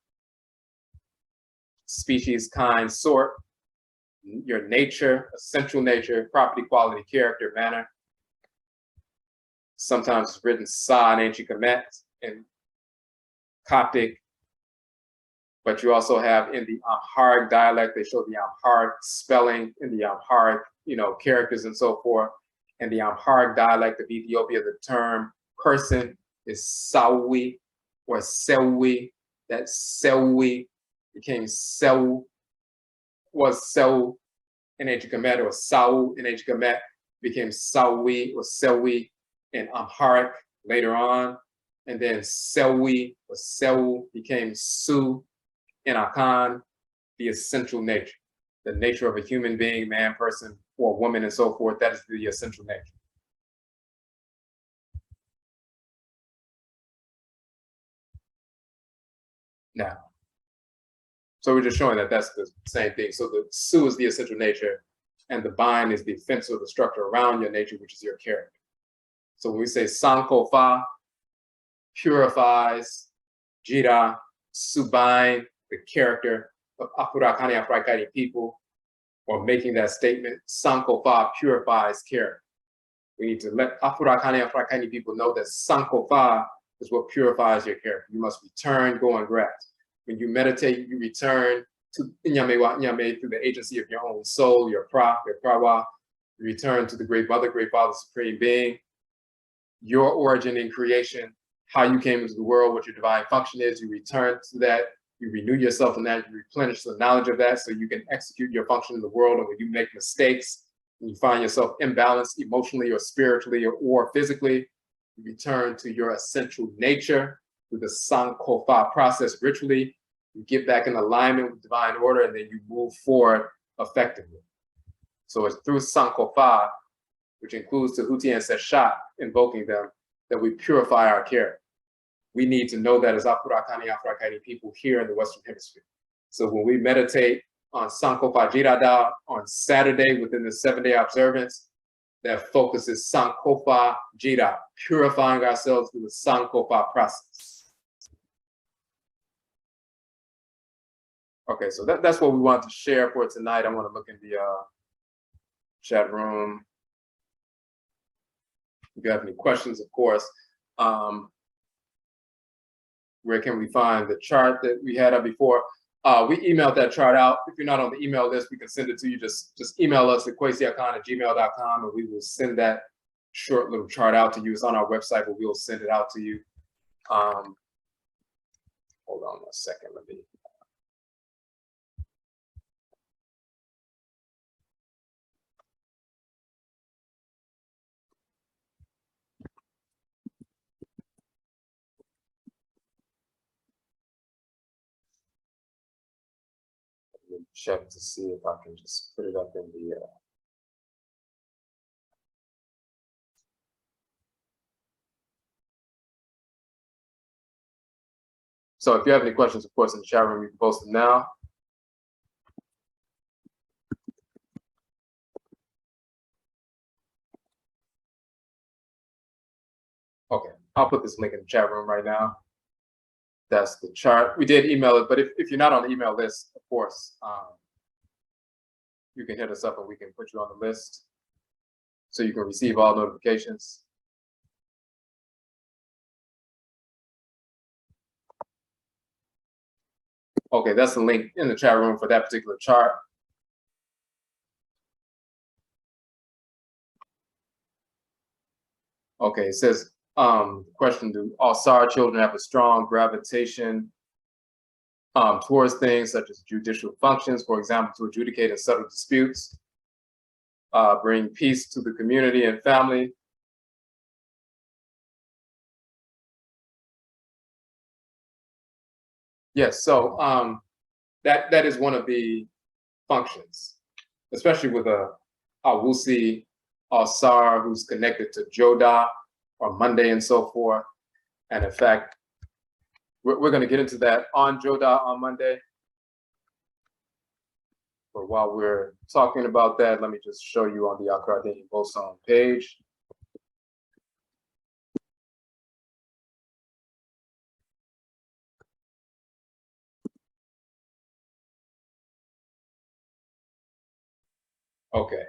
A: Species, kind, sort, your nature, essential nature, property, quality, character, manner. Sometimes it's written Sa in ancient Kemet in Coptic, but you also have in the Amharic dialect, they show the Amharic spelling in the Amharic, characters and so forth. In the Amharic dialect of Ethiopia, the term person is Sawi or Sewi. That Sewi became Seu, was Seu in ancient Kemet, or Sau in ancient Kemet, became Sawi or Sewi in Amharic later on. And then Sewi or Seu became Su in Akan, the essential nature, the nature of a human being, man, person, or woman, and so forth. That is the essential nature. Now, so we're just showing that that's the same thing. So the Su is the essential nature, and the bind is the fence or the structure around your nature, which is your character. So when we say Sankofa, purifies, Jira, Subind, the character of Afuraitkait people, or making that statement, Sankofa purifies character. We need to let Afuraitkait people know that Sankofa is what purifies your character. You must return, go and grasp. When you meditate, you return to Inyamewa Inyame through the agency of your own soul, your prawa. You return to the great mother, great father, supreme being, your origin in creation, how you came into the world, what your divine function is. You return to that, you renew yourself in that, you replenish the knowledge of that so you can execute your function in the world. And when you make mistakes, when you find yourself imbalanced emotionally or spiritually or physically, you return to your essential nature through the Sankofa process ritually. You get back in alignment with divine order, and then you move forward effectively. So it's through Sankofa, which includes Tahuti and Seshat, invoking them, that we purify our character. We need to know that as Afurakani, Afuraitkait people here in the Western Hemisphere. So when we meditate on Sankofa Jirada on Saturday within the 7-day observance, that focuses Sankofa Jira, purifying ourselves through the Sankofa process. Okay, so that's what we want to share for tonight. I want to look in the chat room. If you have any questions, of course. Where can we find the chart that we had up before? We emailed that chart out. If you're not on the email list, we can send it to you. Just email us at kwesiakan@gmail.com, and we will send that short little chart out to you. It's on our website, but we'll send it out to you. Hold on a second. Let me. Check to see if I can just put it up in the So if you have any questions, of course, in the chat room, you can post them now. Okay, I'll put this link in the chat room right now. That's the chart. We did email it, but if you're not on the email list, of course, you can hit us up and we can put you on the list so you can receive all notifications. Okay, that's the link in the chat room for that particular chart. Okay, it says, question, do all SAR children have a strong gravitation towards things such as judicial functions, for example, to adjudicate and settle disputes, bring peace to the community and family? Yes, so that is one of the functions, especially with a Awusi Sar who's connected to Joda or Monday and so forth. And in fact, we're going to get into that on Joda on Monday. But while we're talking about that, let me just show you on the Aakhuamuman Boson page. Okay.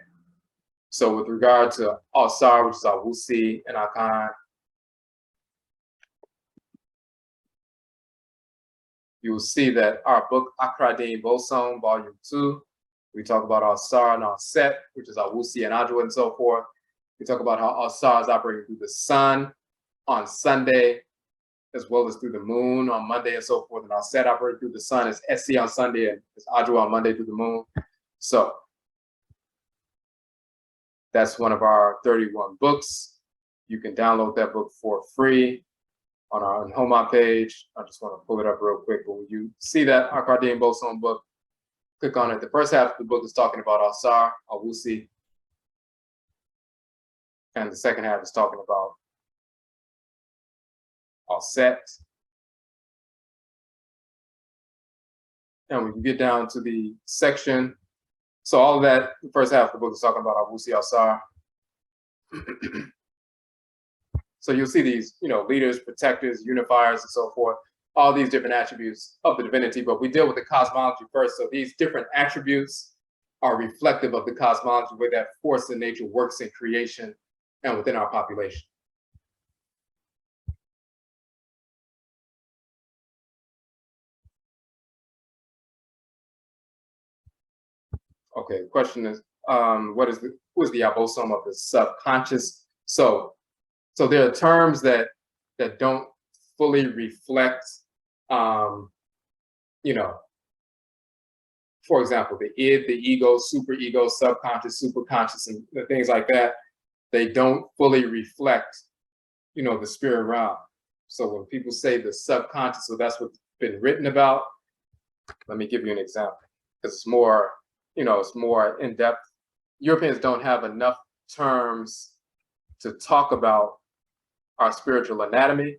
A: So with regard to Sar, which is Awusi and Akan, you will see that our book, Aakhuamuman Boson, Volume 2, we talk about Sar and Set, which is Awusi and Adwa and so forth. We talk about how Sar is operating through the sun on Sunday, as well as through the moon on Monday and so forth. And Set operating through the sun is SC on Sunday and is Adwa on Monday through the moon. So that's one of our 31 books. You can download that book for free on our Homa page. I just want to pull it up real quick. But when you see that Aakhuamuman Boson book, click on it. The first half of the book is talking about Sar, Awusi. And the second half is talking about Set. And when you get down to the section, so all of that, the first half of the book is talking about Awusi Sar. So you'll see these, leaders, protectors, unifiers, and so forth, all these different attributes of the divinity, but we deal with the cosmology first. So these different attributes are reflective of the cosmology, the way that force in nature works in creation and within our population. Okay, the question is, who is the abosom of the subconscious? So there are terms that don't fully reflect, you know, for example, the id, the ego, superego, subconscious, superconscious, and the things like that. They don't fully reflect, the spirit realm. So when people say the subconscious, so that's what's been written about. Let me give you an example, because it's more, it's more in depth. Europeans don't have enough terms to talk about our spiritual anatomy,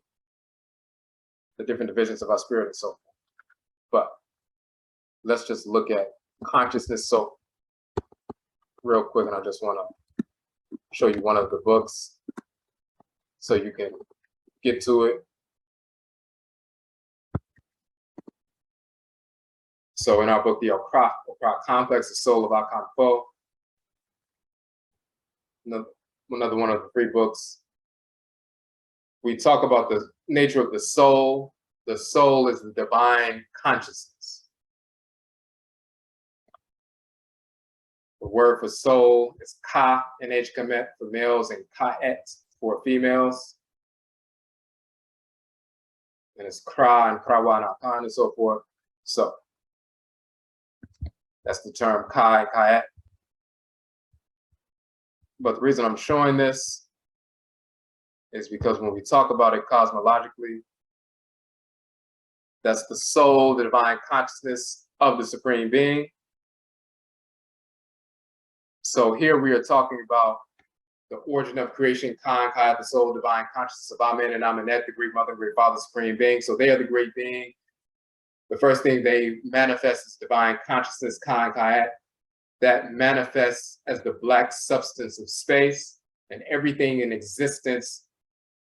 A: the different divisions of our spirit and so forth. But let's just look at consciousness. So real quick, and I just want to show you one of the books so you can get to it. So in our book, the Okra Complex, the Soul of Akanfo, another one of the 3 books, we talk about the nature of the soul. The soul is the divine consciousness. The word for soul is ka and Kamit for males and ka'et for females. And it's kra and krawa and akan and so forth. So that's the term ka and ka'et. But the reason I'm showing this is because when we talk about it cosmologically, that's the soul, the divine consciousnness of the Supreme Being. So here we are talking about the origin of creation, Khan, Kayat, the soul, divine consciousness of Amen and Amenet, the Great Mother, Great Father, Supreme Being. So they are the great being. The first thing they manifest is divine consciousness, Khan, Kayat, that manifests as the black substance of space, and everything in existence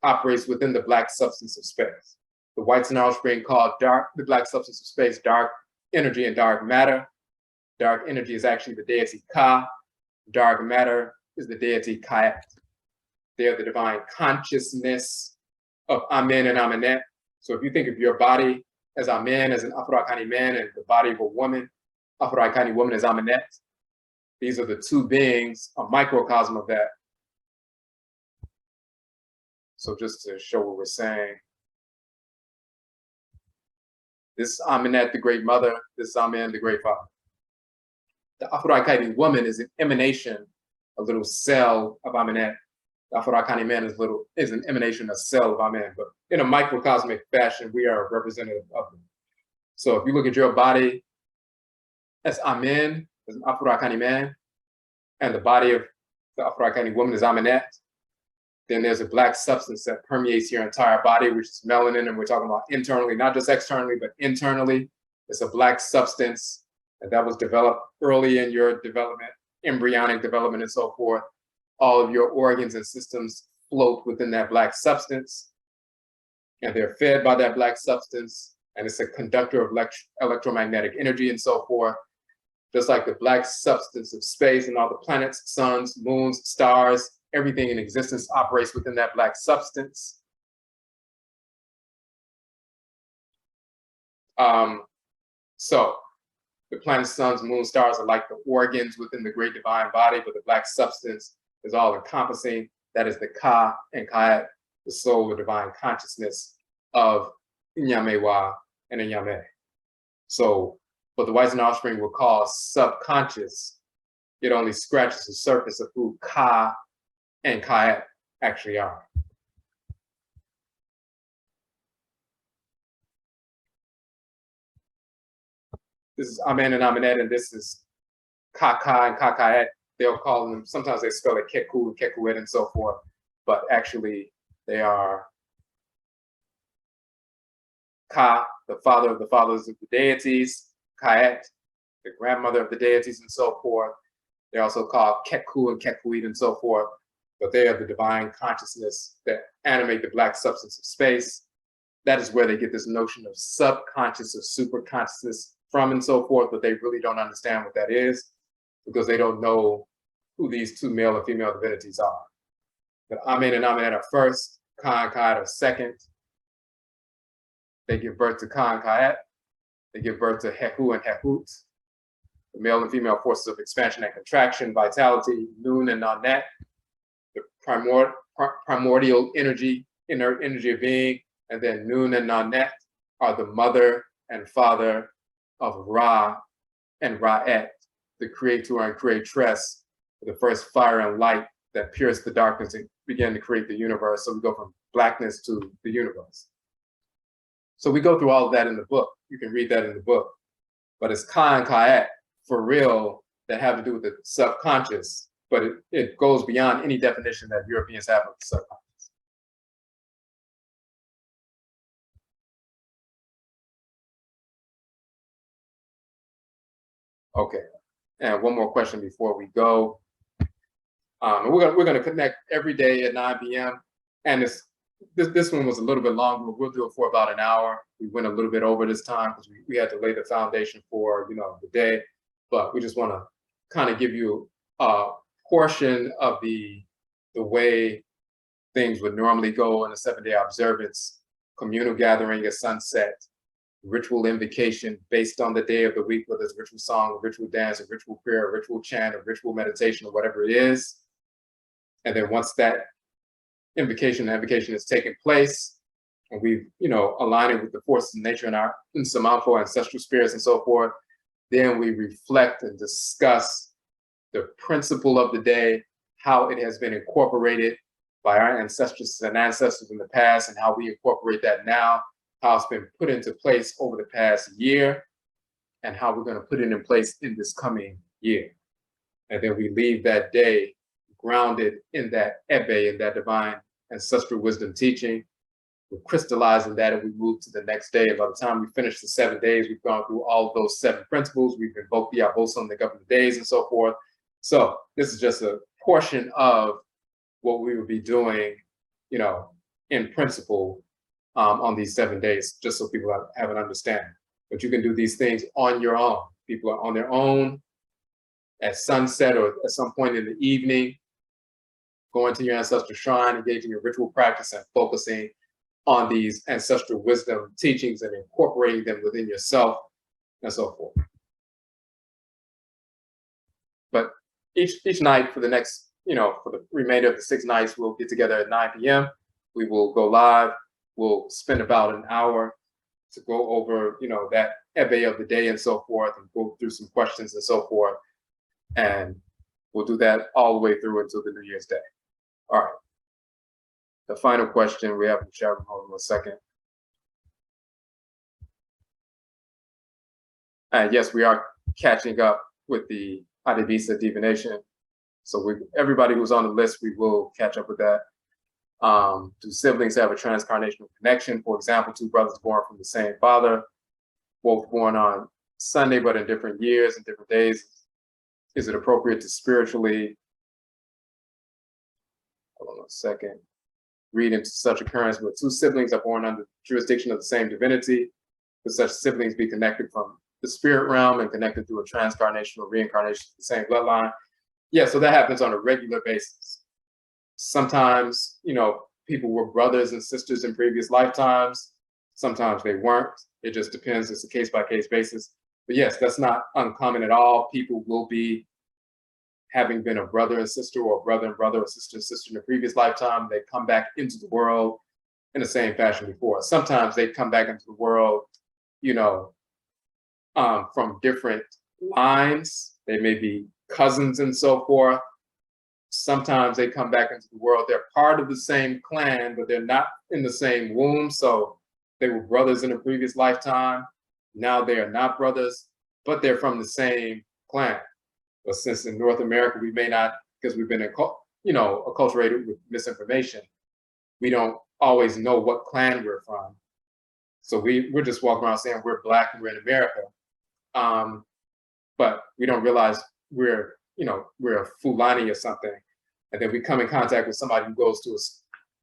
A: operates within the black substance of space. The whites and offspring called dark, the black substance of space, dark energy and dark matter. Dark energy is actually the deity Ka. Dark matter is the deity Kayat. They are the divine consciousness of Amen and Amenet. So if you think of your body as Amen, as an Afuraitkait man, and the body of a woman, Afuraitkait woman as Amenet, these are the 2 beings, a microcosm of that. So just to show what we're saying, this is Amenet, the Great Mother. This is Amen, the Great Father. The Afuraitkait woman is an emanation, a little cell of Amenet. The Afuraitkait man is an emanation, a cell of Amen. But in a microcosmic fashion, we are a representative of them. So if you look at your body as Amen, as an Afuraitkait man, and the body of the Afuraitkait woman is Amenet, then there's a black substance that permeates your entire body, which is melanin, and we're talking about internally, not just externally, but internally. It's a black substance, and that was developed early in your development, embryonic development and so forth. All of your organs and systems float within that black substance, and they're fed by that black substance, and it's a conductor of electromagnetic energy and so forth. Just like the black substance of space and all the planets, suns, moons, stars, everything in existence operates within that black substance. So the planets, suns, moons, stars are like the organs within the great divine body, but the black substance is all encompassing. That is the Ka and Kayat, the soul, the divine consciousness of Inyamewa and Inyame. So what the whites and offspring will call subconscious, it only scratches the surface of who Ka and Kayat actually are. This is Amen and Amenet, and this is Kaka and Kakayat. They'll call them, sometimes they spell it Keku and Kekuet and so forth, but actually they are Ka, the father of the fathers of the deities, Kayat, the grandmother of the deities and so forth. They're also called Keku and Kekuit and so forth, but they are the divine consciousness that animate the black substance of space. That is where they get this notion of subconscious or superconsciousness from and so forth, but they really don't understand what that is because they don't know who these 2 male and female divinities are. But Amen and Amenet are first, Ka and Kayat are second. They give birth to Ka and Kayat. They give birth to Hehu and Hehut. the male and female forces of expansion and contraction, vitality, noun and non-net, the primordial energy, inert energy of being, and then noun and non-net are the mother and father of Ra and Ra'et, the creator and creatress, the first fire and light that pierced the darkness and began to create the universe. So we go from blackness to the universe. So we go through all of that in the book. You can read that in the book. But it's Ka and Ka'et, for real, that have to do with the subconscious, but it goes beyond any definition that Europeans have of the subconscious. Okay, and one more question before we go. We're gonna connect every day at 9 p.m. And this one was a little bit longer. We'll do it for about an hour. We went a little bit over this time because we had to lay the foundation for the day. But we just want to kind of give you a portion of the way things would normally go in a 7-day observance, communal gathering at sunset, ritual invocation based on the day of the week, whether it's ritual song, a ritual dance, a ritual prayer, a ritual chant, a ritual meditation, or whatever it is. And then once that invocation has taken place, and we've aligning with the forces of nature in Samanfo, ancestral spirits and so forth, then we reflect and discuss the principle of the day, how it has been incorporated by our ancestors and ancestors in the past, and how we incorporate that now, how it's been put into place over the past year, and how we're going to put it in place in this coming year. And then we leave that day grounded in that Ebe, in that divine ancestral wisdom teaching. We're crystallizing that, and we move to the next day. And by the time we finish the 7 days, we've gone through all of those 7 principles. We've invoked the Abosom, the government days, and so forth. So this is just a portion of what we will be doing, in principle, on these 7 days, just so people have an understanding. But you can do these things on your own. People are on their own at sunset or at some point in the evening, going to your ancestral shrine, engaging in ritual practice and focusing on these ancestral wisdom teachings and incorporating them within yourself and so forth. But each night for the next, for the remainder of the 6 nights, we'll get together at 9 p.m. We will go live. We'll spend about an hour to go over, that Ebe of the day and so forth, and go through some questions and so forth. And we'll do that all the way through until the New Year's Day. All right. The final question we have in the chat room, hold on 1 second. And yes, we are catching up with the Adivisa divination. So everybody who's on the list, we will catch up with that. Do siblings have a transcarnational connection? For example, 2 brothers born from the same father, both born on Sunday, but in different years and different days. Is it appropriate to spiritually, hold on 1 second, read into such occurrence where 2 siblings are born under jurisdiction of the same divinity? Could such siblings be connected from the spirit realm and connected through a transcarnation or reincarnation to the same bloodline? Yeah, so that happens on a regular basis. Sometimes, people were brothers and sisters in previous lifetimes. Sometimes they weren't. It just depends. It's a case-by-case basis. But yes, that's not uncommon at all. People will be having been a brother and sister, or a brother and brother, or sister and sister in a previous lifetime. They come back into the world in the same fashion before. Sometimes they come back into the world, from different lines. They may be cousins and so forth. Sometimes they come back into the world. They're part of the same clan, but they're not in the same womb. So they were brothers in a previous lifetime. Now they are not brothers, but they're from the same clan. But since in North America, we may not, because we've been, acculturated with misinformation, we don't always know what clan we're from. So we're just walking around saying we're Black and we're in America. But we don't realize we're a Fulani or something. And then we come in contact with somebody who goes to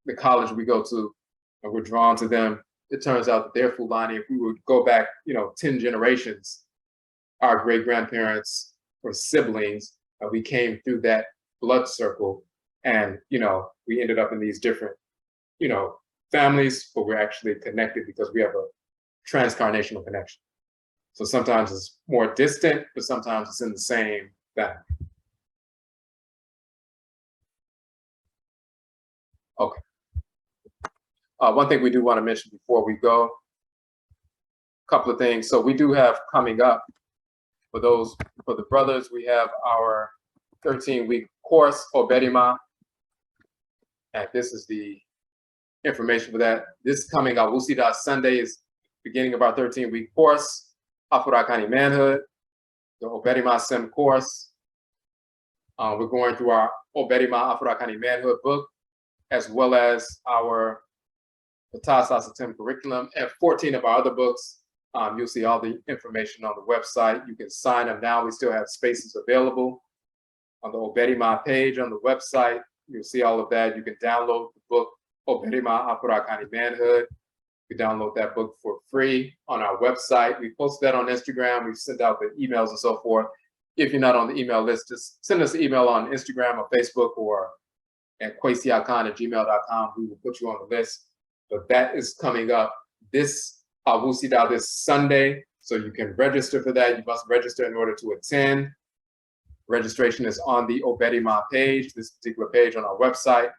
A: the college we go to, and we're drawn to them. It turns out that they're Fulani. If we would go back, 10 generations, our great-grandparents or siblings, we came through that blood circle, and, we ended up in these different, families, but we're actually connected because we have a transcarnational connection. So sometimes it's more distant, but sometimes it's in the same thing. Okay. One thing we do want to mention before we go, a couple of things. So we do have coming up for the brothers, we have our 13-week course, Obedima. And this is the information for that. This coming out, we'll see that Sunday is beginning of our 13-week course, Afuraitkait manhood, the Obedima Sim course. We're going through our Obedima Afuraitkait manhood book, as well as our Atasas curriculum and 14 of our other books. You'll see all the information on the website. You can sign up now. We still have spaces available on the Obedima page on the website. You'll see all of that. You can download the book, Obedima Afuraitkait Manhood. You can download that book for free on our website. We posted that on Instagram. We've sent out the emails and so forth. If you're not on the email list, just send us an email on Instagram or Facebook or at kwesiakan@gmail.com. We will put you on the list. But that is coming up this this Sunday. So you can register for that. You must register in order to attend. Registration is on the Obedima page, this particular page on our website.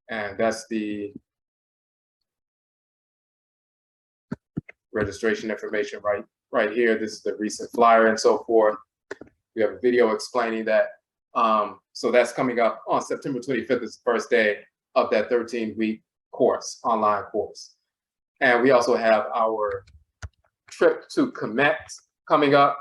A: And that's the registration information right here. This is the recent flyer and so forth. We have a video explaining that. So that's coming up on September 25th is the first day of that 13-week course, online course. And we also have our trip to Kamit coming up.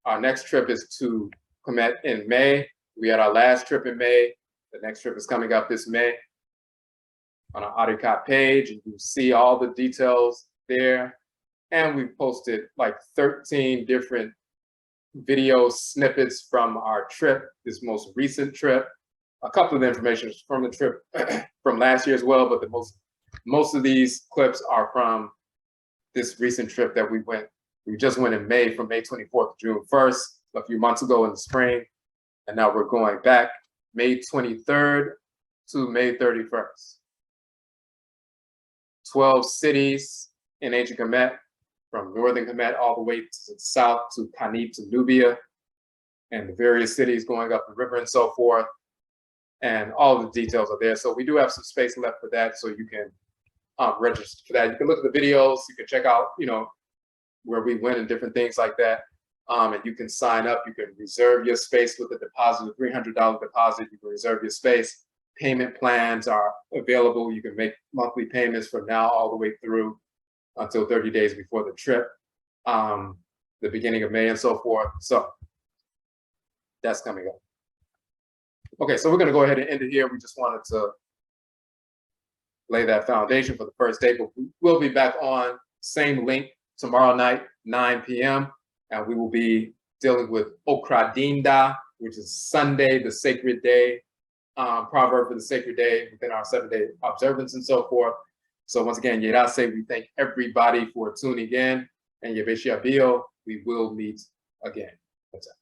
A: Our next trip is to Kamit in May. We had our last trip in May. The next trip is coming up this May on our Afuraitkait page. And you see all the details there. And we posted like 13 different video snippets from our trip, this most recent trip. A couple of the information is from the trip from last year as well, but most of these clips are from this recent trip that we went. We just went in May, from May 24th to June 1st, a few months ago in the spring. And now we're going back May 23rd to May 31st. 12 cities in ancient Kamit, from northern Kamit all the way to the south to Khanit to Nubia, and the various cities going up the river and so forth. And all the details are there. So we do have some space left for that, so you can register for that. You can look at the videos, you can check out, where we went and different things like that. And you can sign up, you can reserve your space with a deposit, a $300 deposit, you can reserve your space. Payment plans are available. You can make monthly payments from now all the way through until 30 days before the trip, the beginning of May and so forth. So that's coming up. Okay, so we're going to go ahead and end it here. We just wanted to lay that foundation for the first day, but we'll be back on same link tomorrow night, 9 p.m. And we will be dealing with Okradinda, which is Sunday, the sacred day, proverb for the sacred day within our 7-day observance and so forth. So once again, Yerase, we thank everybody for tuning in. And Yeveshiabil, we will meet again. That's it.